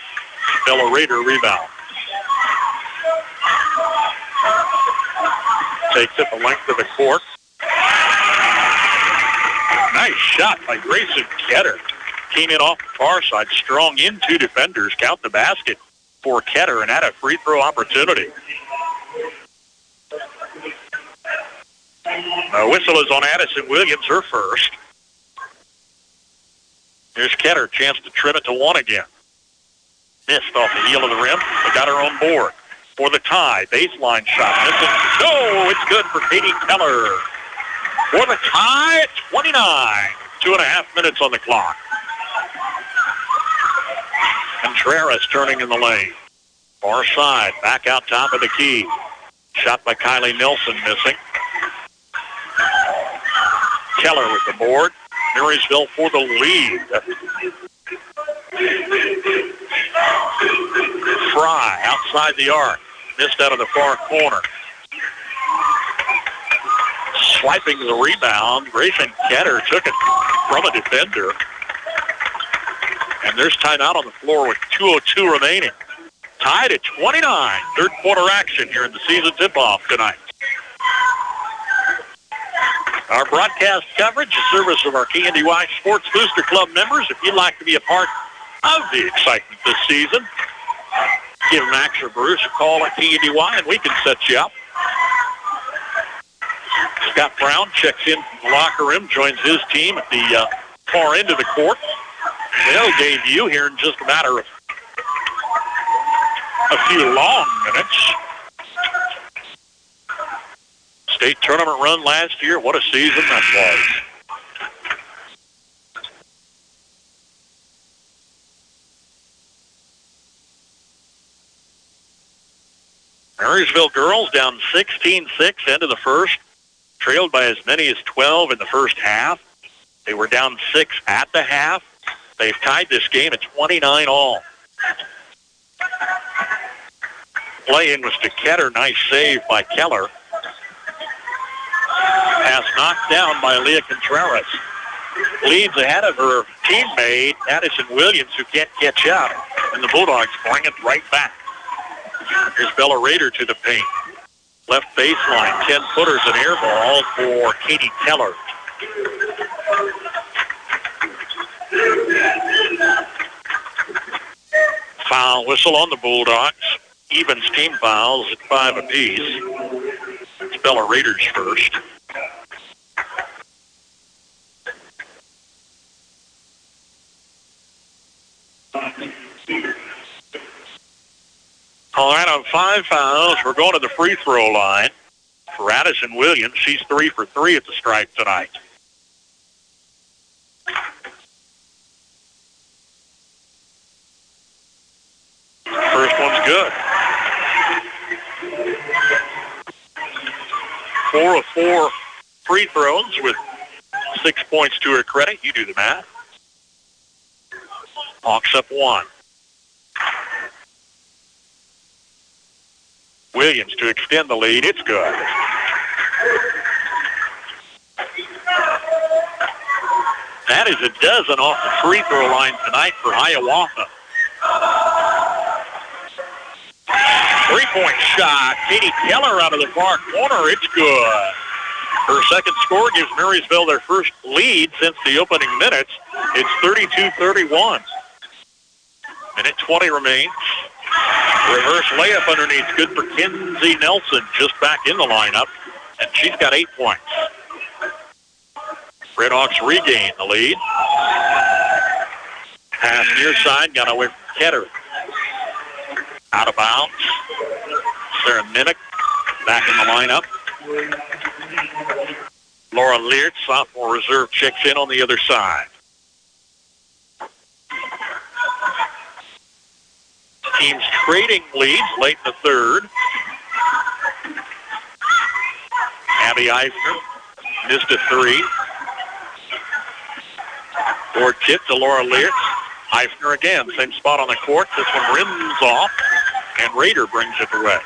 Bella Raider rebound. Takes it the length of the court. Nice shot by Grayson Ketter. Came in off the far side, strong into defenders. Count the basket for Ketter and had a free throw opportunity. Whistle is on Addison Williams, her first. Here's Ketter, chance to trim it to 1 again. Missed off the heel of the rim, but got her on board for the tie. Baseline shot, missing. No, it's good for Katie Keller. For the tie at 29. 2.5 minutes on the clock. Contreras turning in the lane. Far side, back out top of the key. Shot by Kylie Nelson, missing. Keller with the board. Marysville for the lead. Fry outside the arc. Missed out of the far corner. Swiping the rebound. Grayson Ketter took it from a defender. And there's timeout on the floor with 2:02 remaining. Tied at 29. Third quarter action here in the season tip-off tonight. Our broadcast coverage is service of our KNDY Sports Booster Club members. If you'd like to be a part of the excitement this season, give Max or Bruce a call at KNDY and we can set you up. Scott Brown checks in from the locker room, joins his team at the far end of the court. They'll debut here in just a matter of a few long minutes. State tournament run last year. What a season that was. Marysville girls down 16-6 into the first, trailed by as many as 12 in the first half. They were down 6 at the half. They've tied this game at 29 all. Play-in was to Ketter. Nice save by Keller. Pass knocked down by Leah Contreras. Leads ahead of her teammate, Addison Williams, who can't catch up. And the Bulldogs bring it right back. Here's Bella Raider to the paint. Left baseline, 10-footers, an air ball for Katie Keller. Foul whistle on the Bulldogs. Evens team fouls at 5 apiece. It's Bella Raiders first. All right, on 5 fouls, we're going to the free throw line for Addison Williams. She's 3 for 3 at the stripe tonight. First one's good. 4 of 4 free throws with 6 points to her credit. You do the math. Hawks up 1. Williams to extend the lead. It's good. That is a dozen off the free throw line tonight for Hiawatha. Three-point shot. Katie Keller out of the far corner. It's good. Her second score gives Marysville their first lead since the opening minutes. It's 32-31. Minute 20 remains. Reverse layup underneath. Good for Kinsey Nelson, just back in the lineup. And she's got 8 points. Redhawks regain the lead. Pass near side, got away from Ketter. Out of bounds. Sarah Minnick back in the lineup. Laura Leert, sophomore reserve, checks in on the other side. Teams trading leads late in the third. Abby Eisner missed a three. Forward tip to Laura Leert. Eisner again, same spot on the court. This one rims off, and Rader brings it away.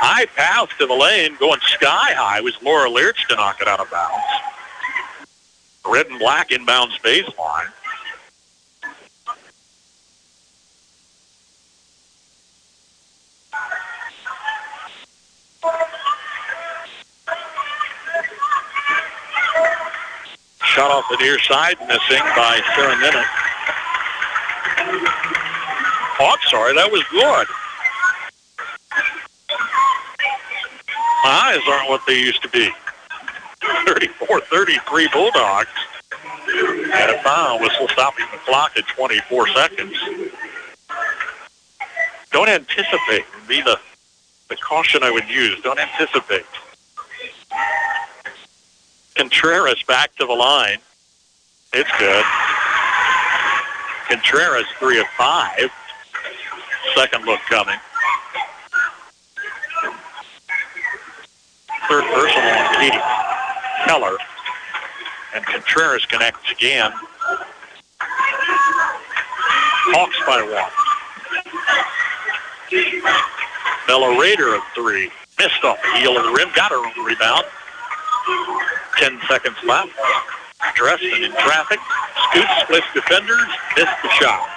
High pass to the lane, going sky high, was Laura Leertz to knock it out of bounds. Red and black inbounds baseline. Shot off the near side, missing by Sarah Minnick. Oh, I'm sorry, that was good. My eyes aren't what they used to be. 34-33 Bulldogs. And a foul whistle stopping the clock at 24 seconds. Don't anticipate would be the caution I would use. Don't anticipate. Contreras back to the line. It's good. Contreras 3 of 5. Second look coming. Third personal on Katie Keller. And Contreras connects again. Hawks by 1. Bella Rader of 3. Missed off the heel of the rim. Got her own rebound. 10 seconds left. Dresden in traffic. Scoots, splits defenders. Missed the shot.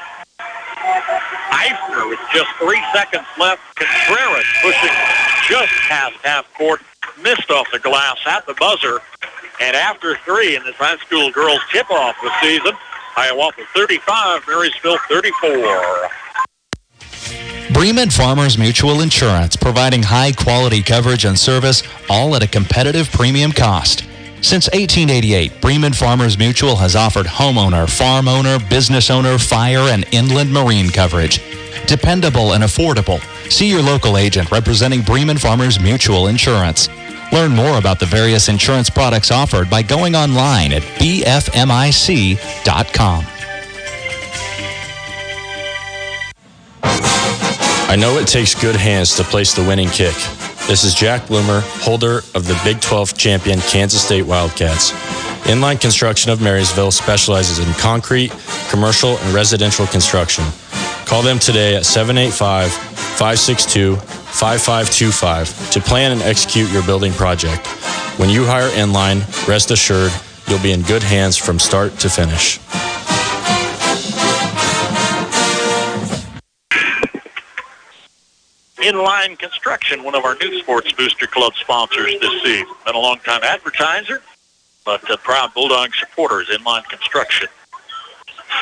Eisner with just 3 seconds left. Contreras pushing just past half court. Missed off the glass at the buzzer. And after 3 in this high school girls tip-off this season, Hiawatha 35, Marysville 34. Bremen Farmers Mutual Insurance, providing high-quality coverage and service, all at a competitive premium cost. Since 1888, Bremen Farmers Mutual has offered homeowner, farm owner, business owner, fire, and inland marine coverage. Dependable and affordable. See your local agent representing Bremen Farmers Mutual Insurance. Learn more about the various insurance products offered by going online at bfmic.com. I know it takes good hands to place the winning kick. This is Jack Bloomer, holder of the Big 12 champion Kansas State Wildcats. Inline Construction of Marysville specializes in concrete, commercial, and residential construction. Call them today at 785-562-5525 to plan and execute your building project. When you hire Inline, rest assured you'll be in good hands from start to finish. Inline Construction, one of our new Sports Booster Club sponsors this season. Been a long-time advertiser, but proud Bulldog supporters, Inline Construction.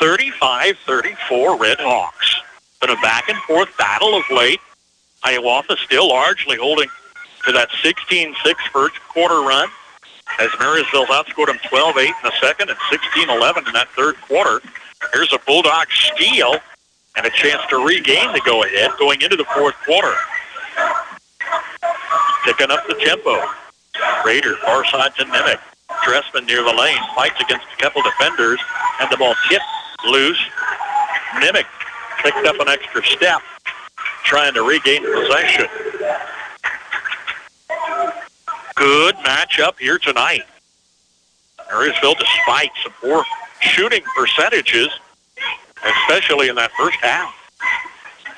35-34 Red Hawks. Been a back-and-forth battle of late. Hiawatha still largely holding to that 16-6 first quarter run, as Marysville outscored them 12-8 in the second and 16-11 in that third quarter. Here's a Bulldog steal and a chance to regain the go-ahead going into the fourth quarter. Picking up the tempo. Rader, far side to Nimick. Dressman near the lane, fights against a couple defenders, and the ball tipped loose. Nimick picked up an extra step, trying to regain possession. Good matchup here tonight. Marysville, despite some poor shooting percentages, especially in that first half,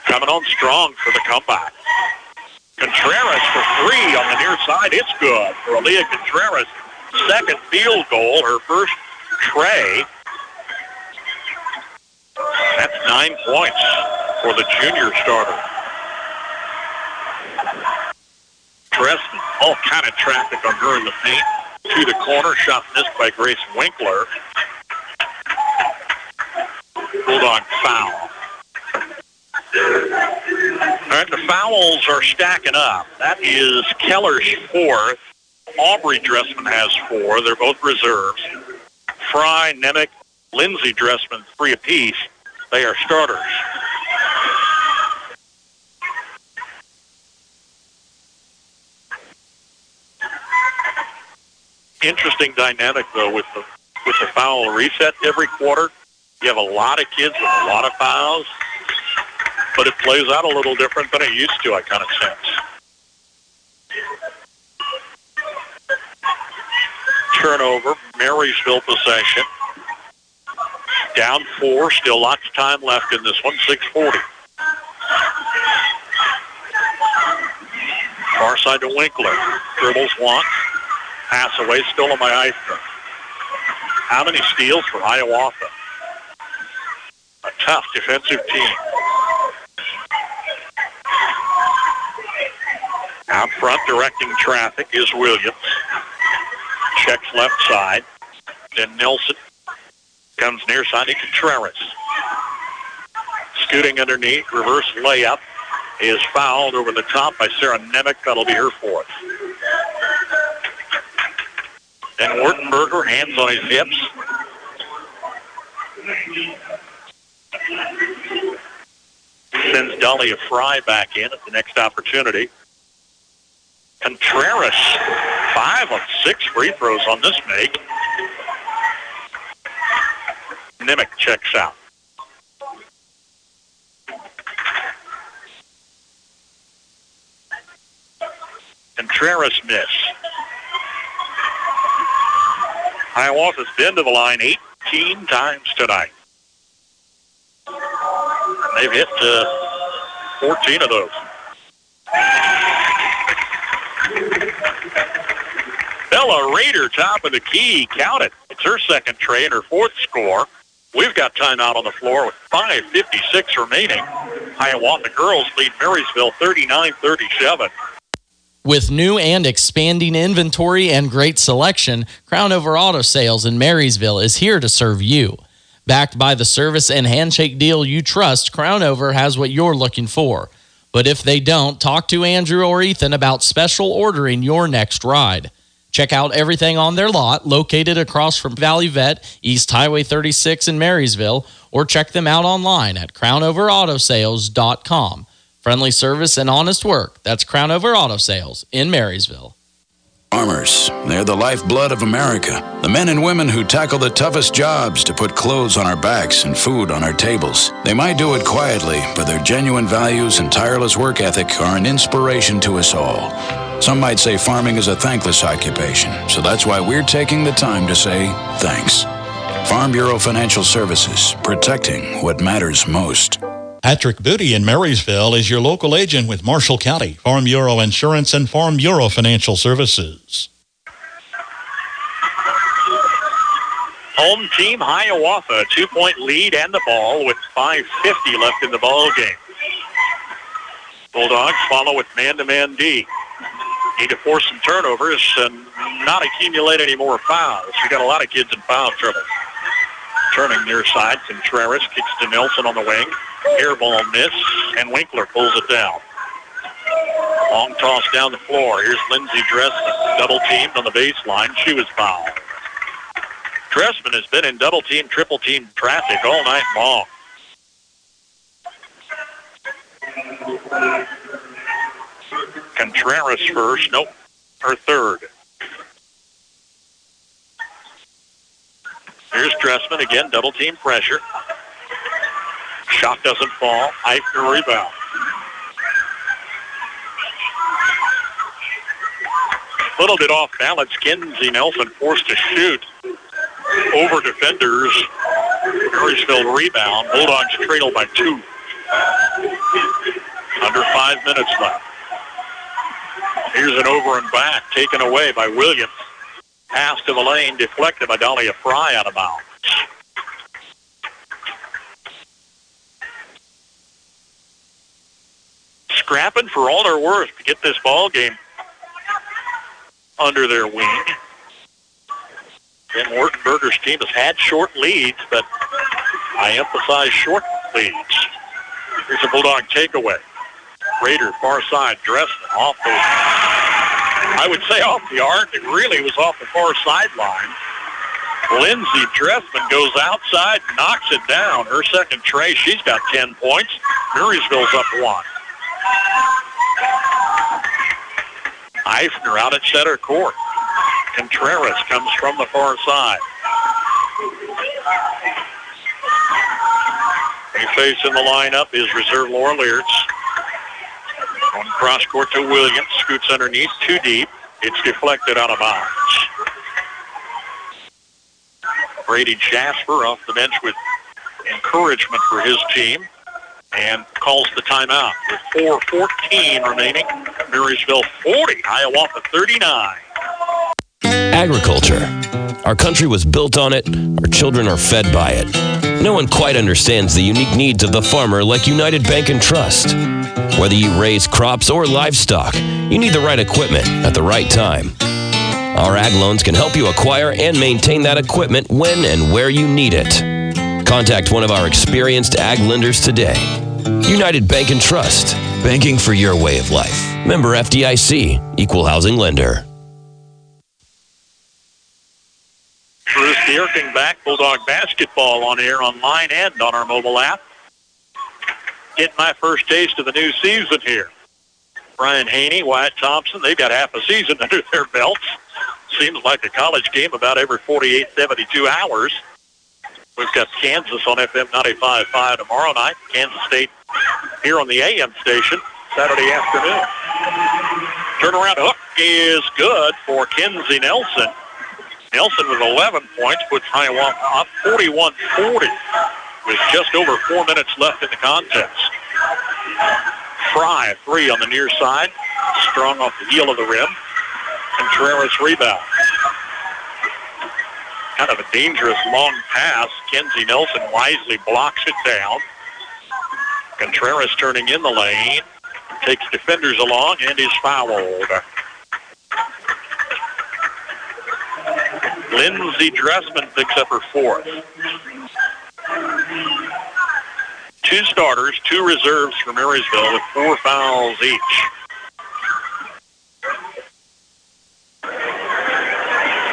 coming on strong for the comeback. Contreras for 3 on the near side. It's good for Aaliyah Contreras. Second field goal, her first tray. That's 9 points for the junior starter. Dresden, all kind of traffic on her in the paint. To the corner, shot missed by Grace Winkler. Bulldog foul. All right, the fouls are stacking up. That is Keller's 4th. Aubrey Dressman has 4. They're both reserves. Fry, Nemec, Lindsay Dressman, 3 apiece. They are starters. Interesting dynamic, though, with the foul reset every quarter. You have a lot of kids with a lot of fouls, but it plays out a little different than it used to, I kind of sense. Turnover, Marysville possession. Down 4, still lots of time left in this one, 6:40. Far side to Winkler. Dribbles once. Pass away, stolen by Eisner. How many steals for Hiawatha? A tough defensive team. Out front directing traffic is Williams. Checks left side. Then Nelson comes near side to Contreras. Scooting underneath, reverse layup is fouled over the top by Sarah Nemec. That'll be her 4th. Then Wartenberger, hands on his hips. Sends Dahlia Fry back in at the next opportunity. Contreras, 5 of 6 free throws on this make. Nemec checks out. Contreras miss. Hiawatha's been to the line 18 times tonight. They've hit 14 of those. Bella Rader, top of the key. Count it. It's her 2nd tray and her 4th score. We've got timeout on the floor with 5:56 remaining. Hiawatha girls lead Marysville 39-37. With new and expanding inventory and great selection, Crownover Auto Sales in Marysville is here to serve you. Backed by the service and handshake deal you trust, Crownover has what you're looking for. But if they don't, talk to Andrew or Ethan about special ordering your next ride. Check out everything on their lot, located across from Valley Vet, East Highway 36 in Marysville, or check them out online at crownoverautosales.com. Friendly service and honest work. That's Crownover Auto Sales in Marysville. Farmers, they're the lifeblood of America. The men and women who tackle the toughest jobs to put clothes on our backs and food on our tables. They might do it quietly, but their genuine values and tireless work ethic are an inspiration to us all. Some might say farming is a thankless occupation, so that's why we're taking the time to say thanks. Farm Bureau Financial Services, protecting what matters most. Patrick Booty in Marysville is your local agent with Marshall County, Farm Bureau Insurance, and Farm Bureau Financial Services. Home team Hiawatha, a 2-point lead and the ball with 5:50 left in the ball game. Bulldogs follow with man-to-man D. Need to force some turnovers and not accumulate any more fouls. We got a lot of kids in foul trouble. Turning near side, Contreras kicks to Nelson on the wing. Air ball miss, and Winkler pulls it down. Long toss down the floor. Here's Lindsay Dressman, double-teamed on the baseline. She was fouled. Dressman has been in double-team, triple-team traffic all night long. Contreras first. Nope, her 3rd. Here's Dressman again, double-team pressure. Shot doesn't fall. Eisner rebound. A little bit off balance. Kinsey Nelson forced to shoot over defenders. Marysville rebound. Bulldogs trail by 2. Under 5 minutes left. Here's an over and back taken away by Williams. Pass to the lane, deflected by Dahlia Fry out of bounds. scrapping for all they're worth to get this ball game under their wing. Ben Wartenberger's team has had short leads, but I emphasize short leads. Here's a Bulldog takeaway. Raider, far side, Dressman off the, I would say off the arc. It really was off the far sideline. Lindsay Dressman goes outside, knocks it down. Her second tray, she's got 10 points. Marysville's up 1. Eifner out at center court. Contreras comes from the far side. He facing the lineup is reserve Laura Leartz. On cross court to Williams. Scoots underneath, too deep. It's deflected out of bounds. Brady Jasper off the bench with encouragement for his team and calls the timeout with 4:14 remaining. Marysville 40, Hiawatha 39. Agriculture. Our country was built on it. Our children are fed by it. No one quite understands the unique needs of the farmer like United Bank and Trust. Whether you raise crops or livestock, you need the right equipment at the right time. Our ag loans can help you acquire and maintain that equipment when and where you need it. Contact one of our experienced ag lenders today. United Bank and Trust. Banking for your way of life. Member FDIC. Equal housing lender. Bruce Gierking back. Bulldog basketball on air online and on our mobile app. Getting my first taste of the new season here. Brian Haney, Wyatt Thompson, they've got half a season under their belts. Seems like a college game about every 48, 72 hours. We've got Kansas on FM 95.5 tomorrow night. Kansas State here on the AM station Saturday afternoon. Turnaround hook is good for Kenzie Nelson. Nelson with 11 points puts Hiawatha up 41-40 with just over 4 minutes left in the contest. Fry, a three on the near side. Strong off the heel of the rim. Contreras rebound. Kind of a dangerous long pass. Kenzie Nelson wisely blocks it down. Contreras turning in the lane. Takes defenders along and is fouled. Lindsay Dressman picks up her fourth. 2 starters, 2 reserves for Marysville with 4 fouls each.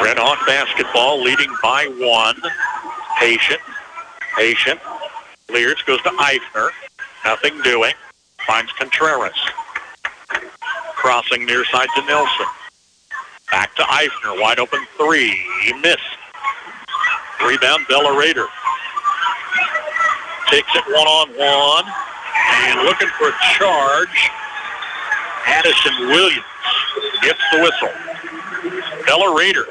Red Hawk basketball leading by 1. Patient. Lears goes to Eifner. Nothing doing. Finds Contreras. Crossing near side to Nelson. Back to Eifner. Wide open 3. He missed. Rebound Bella Rader. Takes it one-on-one. And looking for a charge. Addison Williams gets the whistle. Bella Rader,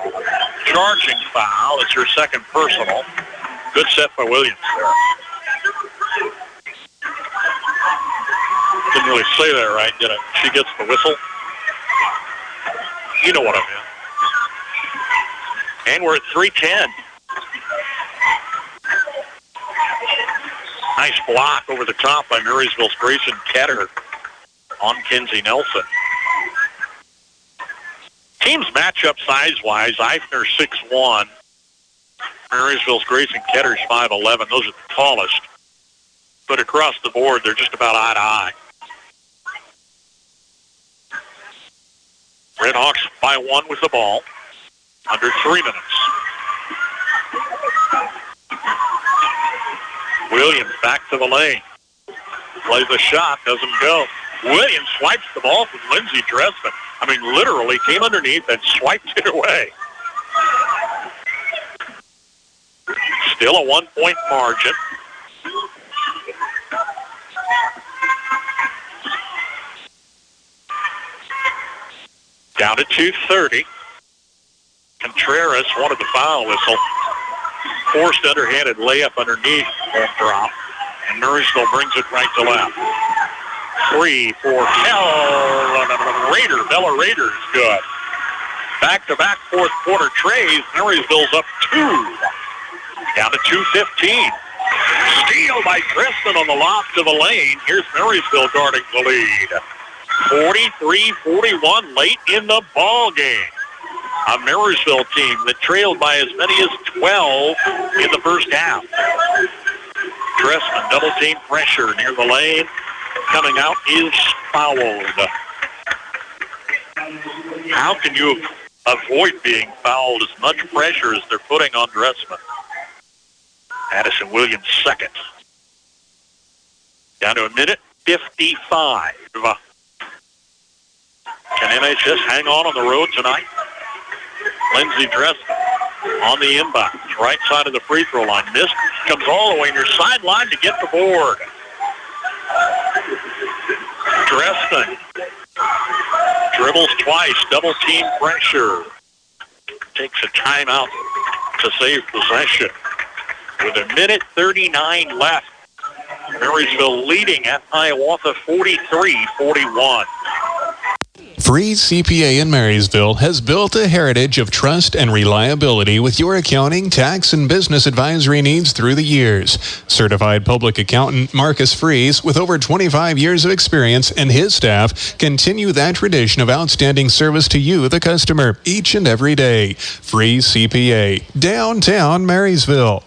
charging foul. It's her second personal. Good set by Williams there. Didn't really say that right, did I? She gets the whistle. You know what I meant. And we're at 3:10. Nice block over the top by Marysville's Grayson Ketter on Kenzie Nelson. Teams match up size-wise. Eifner 6'1". Marysville's Grayson Ketter's 5'11". Those are the tallest. But across the board, they're just about eye to eye. Red Hawks by 1 with the ball. Under 3 minutes. Williams back to the lane. Plays a shot, doesn't go. Williams swipes the ball from Lindsay Dressman. I mean, literally came underneath and swiped it away. Still a 1-point margin. Down to 2:30. Contreras wanted the foul whistle. Forced underhanded layup underneath, won't drop. And Marysville brings it right to left. 3 for Rader. Bella Rader is good. Back-to-back fourth quarter trays. Marysville's up 2. Down to 2:15. Steal by Dressman on the lob to the lane. Here's Marysville guarding the lead. 43-41 late in the ball game. A Marysville team that trailed by as many as 12 in the first half. Dressman, double team pressure near the lane. Coming out is fouled. How can you avoid being fouled? As much pressure as they're putting on Dressman. Addison Williams second. Down to a minute 55. Can MHS hang on the road tonight? Lindsey Dressman on the inbound. Right side of the free throw line. Missed. Comes all the way near sideline to get the board. Dressman dribbles twice. Double team pressure. Takes a timeout to save possession. With a minute 39 left. Marysville leading at Hiawatha 43-41. Freeze CPA in Marysville has built a heritage of trust and reliability with your accounting, tax, and business advisory needs through the years. Certified public accountant Marcus Freeze, with over 25 years of experience, and his staff continue that tradition of outstanding service to you, the customer, each and every day. Freeze CPA, downtown Marysville.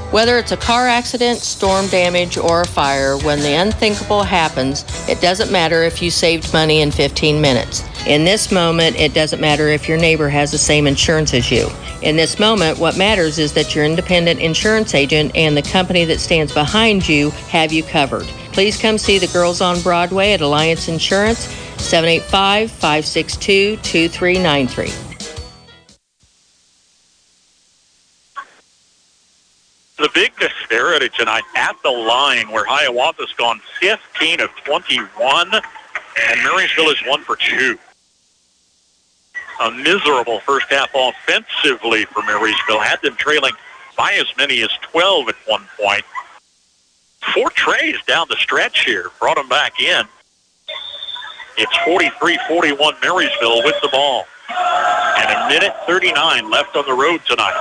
Whether it's a car accident, storm damage, or a fire, when the unthinkable happens, it doesn't matter if you saved money in 15 minutes. In this moment, it doesn't matter if your neighbor has the same insurance as you. In this moment, what matters is that your independent insurance agent and the company that stands behind you have you covered. Please come see the girls on Broadway at Alliance Insurance, 785-562-2393. The big disparity tonight at the line, where Hiawatha's gone 15 of 21 and Marysville is 1 for 2. A miserable first half offensively for Marysville. Had them trailing by as many as 12 at one point. 4 trays down the stretch here. Brought them back in. It's 43-41 Marysville with the ball. And a minute 39 left on the road tonight.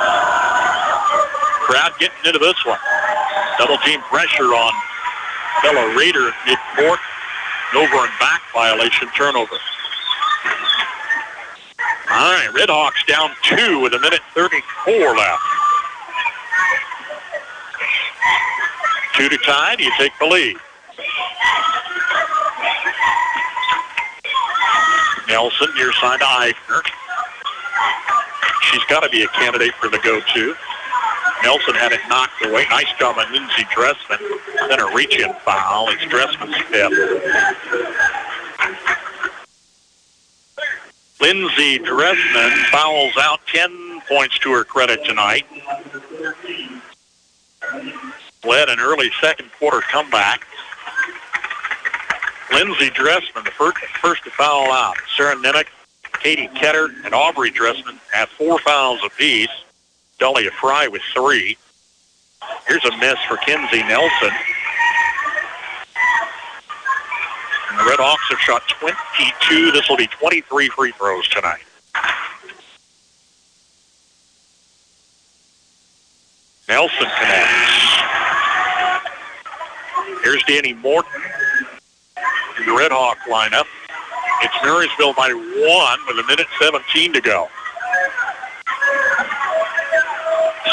Crowd getting into this one. Double team pressure on Bella Rader at midcourt. Over and back violation, turnover. All right, Redhawks down 2 with a minute 34 left. 2 to tie, you take the lead. Nelson near side to Eifner. She's got to be a candidate for the go-to. Nelson had it knocked away. Nice job on Lindsey Dressman. Then a reach-in foul. It's Dressman's 5th. Lindsey Dressman fouls out 10 points to her credit tonight. Led an early second quarter comeback. Lindsey Dressman, the first to foul out. Sarah Nimick, Katie Ketter, and Aubrey Dressman have 4 fouls apiece. Dahlia Fry with 3. Here's a miss for Kinsey Nelson. And the Red Hawks have shot 22. This will be 23 free throws tonight. Nelson connects. Here's Danny Morton in the Red Hawk lineup. It's Marysville by 1 with a minute 17 to go.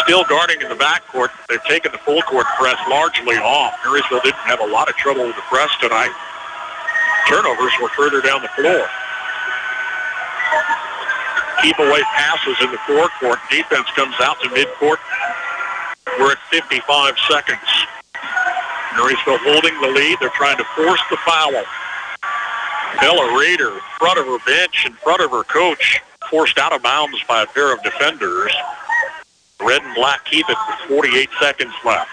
Still guarding in the backcourt. They've taken the full court press largely off. Marysville didn't have a lot of trouble with the press tonight. Turnovers were further down the floor. Keep away passes in the forecourt. Defense comes out to midcourt. We're at 55 seconds. Marysville holding the lead. They're trying to force the foul. Bella Rader in front of her bench, in front of her coach, forced out of bounds by a pair of defenders. Red and black keep it with 48 seconds left.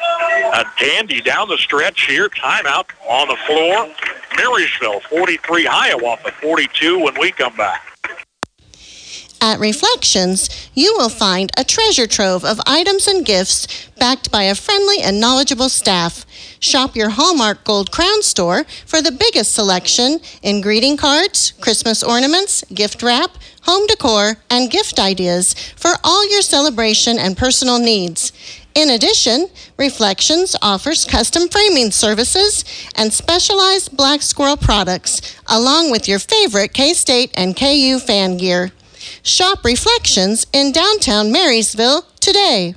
A dandy down the stretch here. Timeout on the floor. Marysville 43, Hiawatha 42 when we come back. At Reflections, you will find a treasure trove of items and gifts backed by a friendly and knowledgeable staff. Shop your Hallmark Gold Crown store for the biggest selection in greeting cards, Christmas ornaments, gift wrap, home decor, and gift ideas for all your celebration and personal needs. In addition, Reflections offers custom framing services and specialized Black Squirrel products, along with your favorite K-State and KU fan gear. Shop Reflections in downtown Marysville today.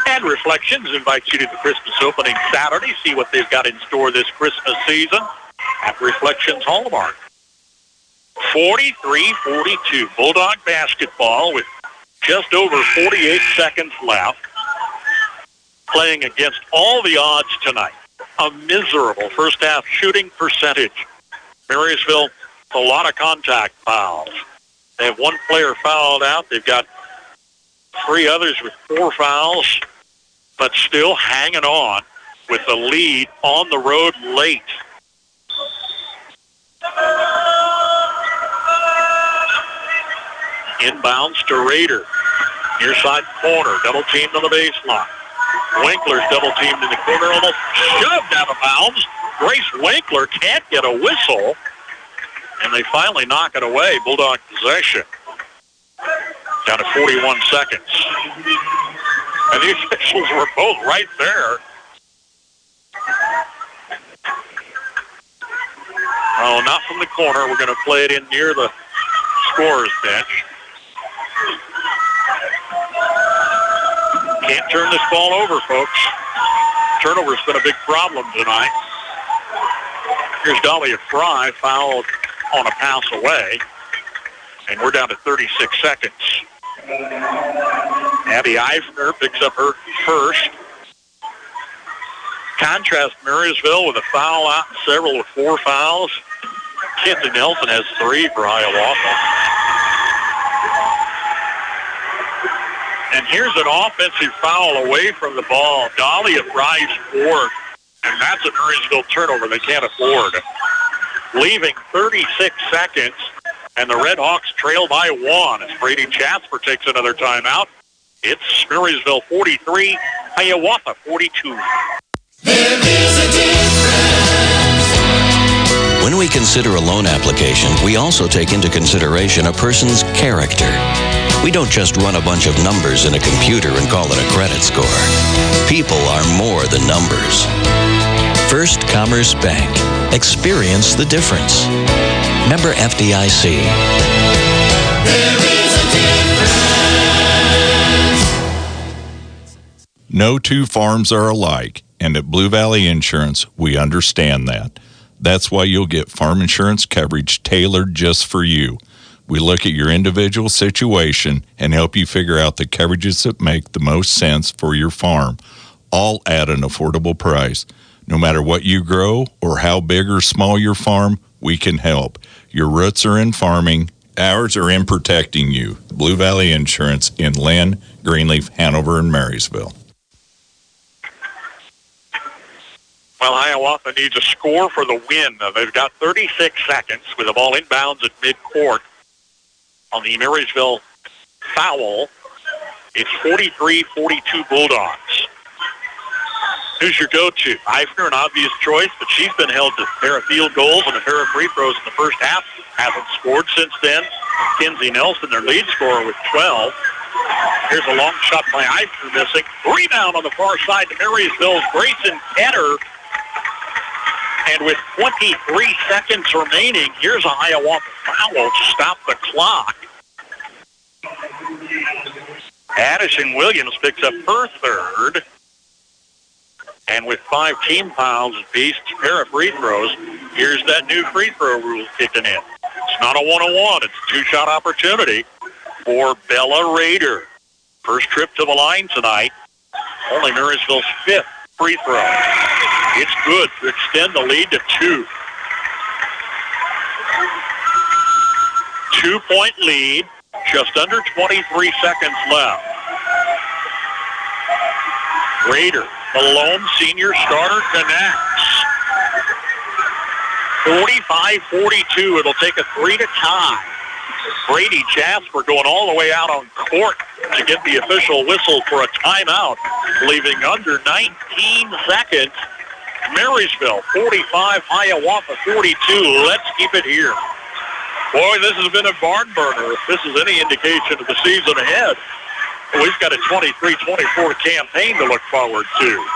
And Reflections invites you to the Christmas opening Saturday. See what they've got in store this Christmas season at Reflections Hallmark. 43-42, Bulldog basketball with just over 48 seconds left. Playing against all the odds tonight. A miserable first half shooting percentage. Marysville, a lot of contact fouls. They have one player fouled out. They've got 3 others with 4 fouls, but still hanging on with the lead on the road late. Inbounds to Raider. Near side corner, double teamed on the baseline. Winkler's double teamed in the corner, almost shoved out of bounds. Grace Winkler can't get a whistle, and they finally knock it away. Bulldog possession. Down to 41 seconds. And the officials were both right there. Oh, not from the corner. We're going to play it in near the scorer's bench. Can't turn this ball over, folks. Turnover's been a big problem tonight. Here's Dahlia Fry, fouled on a pass away. And we're down to 36 seconds. Abby Eifner picks up her first. Contrast Marysville with a foul out and several with 4 fouls. Kenzie Nelson has 3 for Hiawatha. And here's an offensive foul away from the ball. Dahlia Fry's 4th, and that's a Marysville turnover they can't afford. Leaving 36 seconds, and the Red Hawks trail by 1 as Brady Jasper takes another timeout. It's Marysville 43, Hiawatha 42. There is a difference. When we consider a loan application, we also take into consideration a person's character. We don't just run a bunch of numbers in a computer and call it a credit score. People are more than numbers. First Commerce Bank. Experience the difference. Member FDIC. There is a difference. No 2 farms are alike, and at Blue Valley Insurance, we understand that. That's why you'll get farm insurance coverage tailored just for you. We look at your individual situation and help you figure out the coverages that make the most sense for your farm, all at an affordable price. No matter what you grow or how big or small your farm, we can help. Your roots are in farming. Ours are in protecting you. Blue Valley Insurance in Lynn, Greenleaf, Hanover, and Marysville. Well, Hiawatha needs a score for the win. They've got 36 seconds with the ball inbounds at midcourt. On the Marysville foul, it's 43-42 Bulldogs. Who's your go-to? Eifner, an obvious choice, but she's been held to a pair of field goals and a pair of free throws in the first half. Hasn't scored since then. Kenzie Nelson, their lead scorer, with 12. Here's a long shot by Eifner missing. Rebound on the far side to Marysville's Grayson Ketter. And with 23 seconds remaining, here's a Hiawatha foul to stop the clock. Addison Williams picks up her 3rd. And with 5 team fouls apiece, a pair of free throws, here's that new free throw rule kicking in. It's not a 1-on-1. It's a 2-shot opportunity for Bella Raider. First trip to the line tonight. Only Marysville's 5th free throw. It's good to extend the lead to 2. 2-point lead. Just under 23 seconds left. Raider, the lone senior starter, connects. 45-42. It'll take a 3 to tie. Brady Jasper going all the way out on court to get the official whistle for a timeout, leaving under 19 seconds. Marysville 45, Hiawatha 42. Let's keep it here. Boy, this has been a barn burner if this is any indication of the season ahead. we've got a 23-24 campaign to look forward to.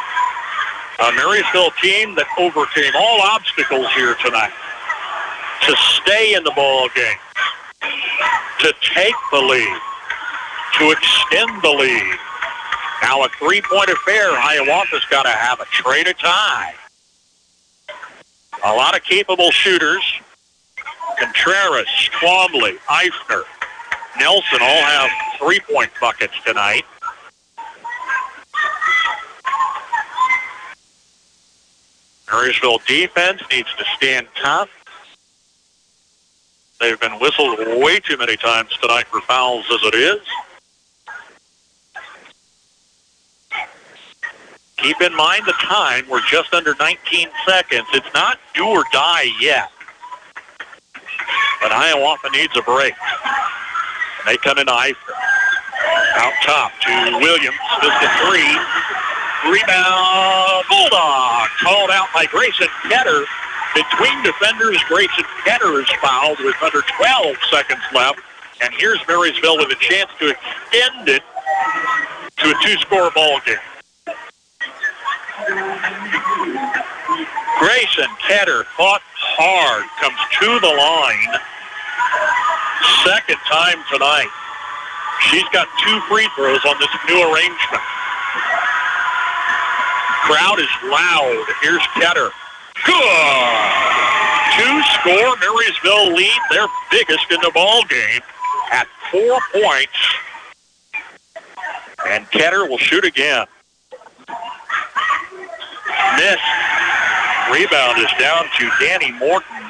A Marysville team that overcame all obstacles here tonight to stay in the ball game, to take the lead, to extend the lead. Now a three-point affair. Hiawatha's got to have a trade a tie. A lot of capable shooters. Contreras, Twombly, Eifner, Nelson all have three-point buckets tonight. Marysville defense needs to stand tough. They've been whistled way too many times tonight for fouls as it is. Keep in mind the time. We're just under 19 seconds. It's not do or die yet. But Hiawatha needs a break. And they come into Eifner. Out top to Williams. Just a three. Rebound. Bulldogs. Called out by Grayson Ketter. Between defenders, Grayson Ketter is fouled with under 12 seconds left. And here's Marysville with a chance to extend it to a two-score ball game. Grayson Ketter fought hard, comes to the line. Second time tonight. She's got 2 free throws on this new arrangement. Crowd is loud. Here's Ketter. Good! 2-score. Marysville lead their biggest in the ball game at 4 points. And Ketter will shoot again. Miss. Rebound is down to Danny Morton.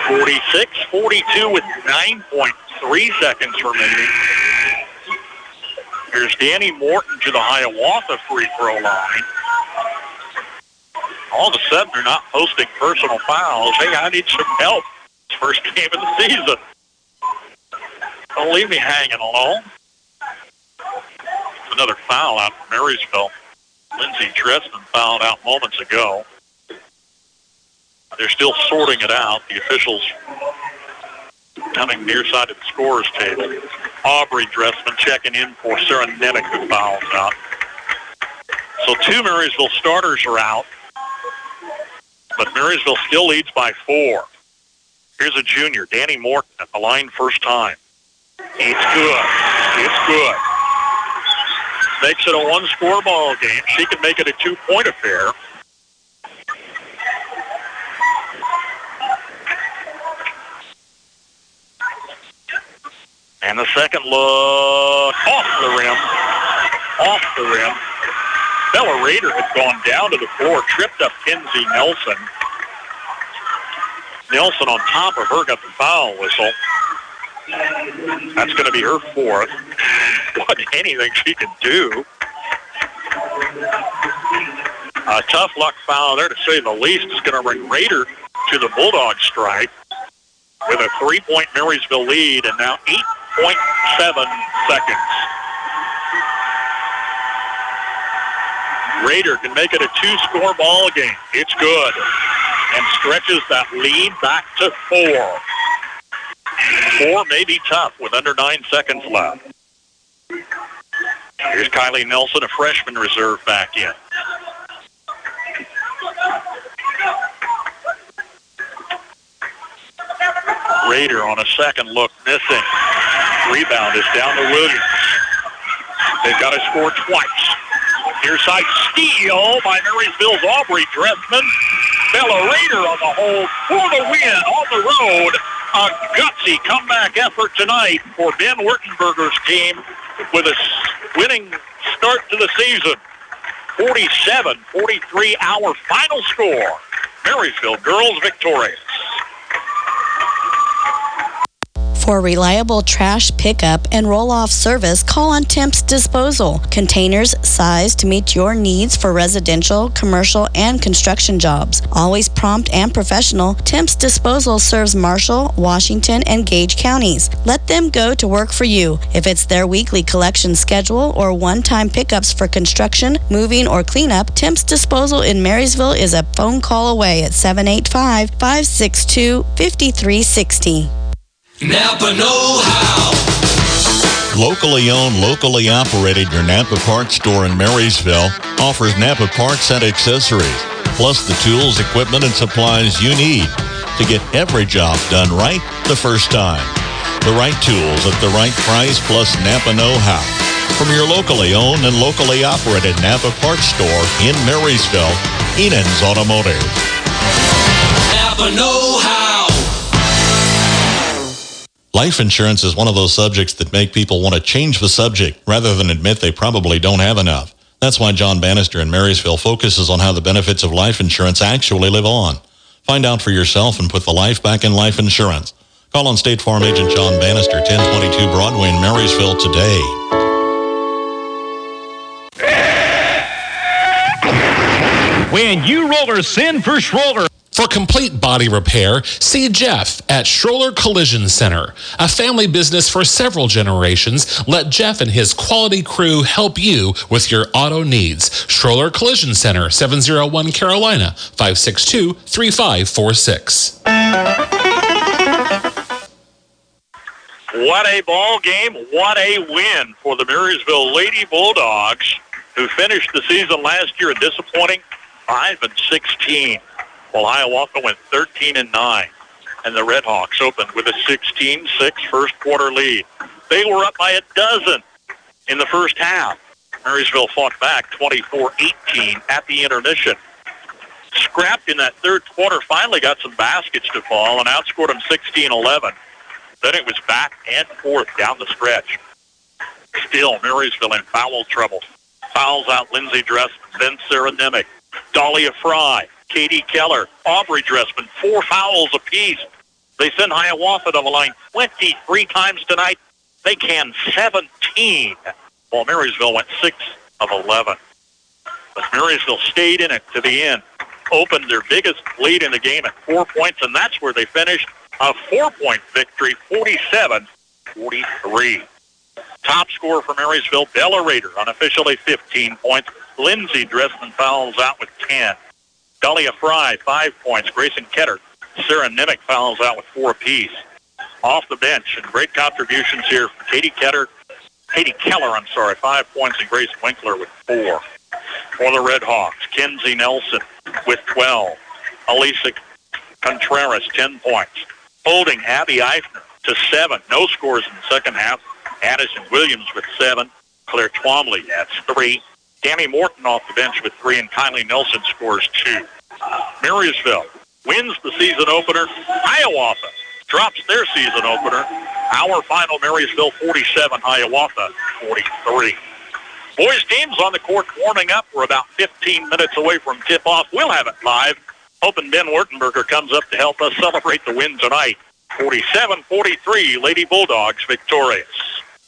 (46-42) with 9.3 seconds remaining. Here's Danny Morton to the Hiawatha free throw line. All of a sudden, they're not posting personal fouls. Hey, I need some help. It's first game of the season. Don't leave me hanging alone. Another foul out from Marysville. Lindsey Dresden fouled out moments ago. They're still sorting it out. The officials coming near side of the scorer's table. Aubrey Dressman checking in for Sarah Nemick, who fouls out. So 2 Marysville starters are out, but Marysville still leads by 4. Here's a junior, Danny Morton, at the line first time. It's good. It's good. Makes it a 1-score ball game. She can make it a 2-point affair. And the second look off the rim. Off the rim. Bella Rader had gone down to the floor, tripped up Kinsey Nelson. Nelson on top of her got the foul whistle. That's going to be her 4th. Wasn't anything she could do. A tough luck foul there, to say the least, is going to bring Rader to the Bulldog strike with a 3-point Marysville lead and now 8.7 seconds. Rader can make it a 2-score ball game. It's good. And stretches that lead back to 4. 4 may be tough with under 9 seconds left. Here's Kylie Nelson, a freshman reserve, back in. Rader on a second look, missing. Rebound is down to Williams. They've got to score twice. Near side steal by Marysville's Aubrey Dressman. Bella Rader on the hold for the win on the road. A gutsy comeback effort tonight for Ben Wurtenberger's team with a winning start to the season. 47-43 our final score. Marysville girls victorious. For reliable trash pickup and roll-off service, call on Temps Disposal. Containers sized to meet your needs for residential, commercial, and construction jobs. Always prompt and professional, Temps Disposal serves Marshall, Washington, and Gage counties. Let them go to work for you. If it's their weekly collection schedule or one-time pickups for construction, moving, or cleanup, Temps Disposal in Marysville is a phone call away at 785-562-5360. Napa know-how. Locally owned, locally operated, your Napa Parts store in Marysville offers Napa Parts and accessories, plus the tools, equipment, and supplies you need to get every job done right the first time. The right tools at the right price, plus Napa know-how. From your locally owned and locally operated Napa Parts store in Marysville, Enan's Automotive. Napa know-how. Life insurance is one of those subjects that make people want to change the subject rather than admit they probably don't have enough. That's why John Bannister in Marysville focuses on how the benefits of life insurance actually live on. Find out for yourself and put the life back in life insurance. Call on State Farm Agent John Bannister, 1022 Broadway in Marysville today. When you rollers send for Schroller. For complete body repair, see Jeff at Schroller Collision Center. A family business for several generations, let Jeff and his quality crew help you with your auto needs. Schroller Collision Center, 701 Carolina, 562-3546. What a ball game. What a win for the Marysville Lady Bulldogs, who finished the season last year a disappointing 5-16. Well, Hiawatha went 13-9, and the Red Hawks opened with a 16-6 first quarter lead. They were up by a dozen in the first half. Marysville fought back 24-18 at the intermission. Scrapped in that third quarter, finally got some baskets to fall and outscored them 16-11. Then it was back and forth down the stretch. Still, Marysville in foul trouble. Fouls out Lindsey Dressman, then Sarah Nemick, Dahlia Fry, Katie Keller, Aubrey Dressman, 4 fouls apiece. They send Hiawatha to the line 23 times tonight. They can 17, while Marysville went 6 of 11. But Marysville stayed in it to the end, opened their biggest lead in the game at 4 points, and that's where they finished a 4-point victory, 47-43. Top scorer for Marysville, Bella Rader, unofficially 15 points. Lindsey Dressman fouls out with 10. Dahlia Fry, 5 points. Grayson Ketter, Sarah Nemick fouls out with 4 apiece. Off the bench, and great contributions here from Katie Keller, 5 points, and Grace Winkler with 4. For the Red Hawks, Kenzie Nelson with 12. Elisa Contreras, 10 points. Holding Abby Eifner to 7. No scores in the second half. Addison Williams with 7. Claire Twombly adds 3. Tammy Morton off the bench with 3, and Kylie Nelson scores 2. Marysville wins the season opener. Hiawatha drops their season opener. Our final, Marysville 47, Hiawatha 43. Boys teams on the court warming up. We're about 15 minutes away from tip-off. We'll have it live. Hoping Ben Wertenberger comes up to help us celebrate the win tonight. 47-43, Lady Bulldogs victorious.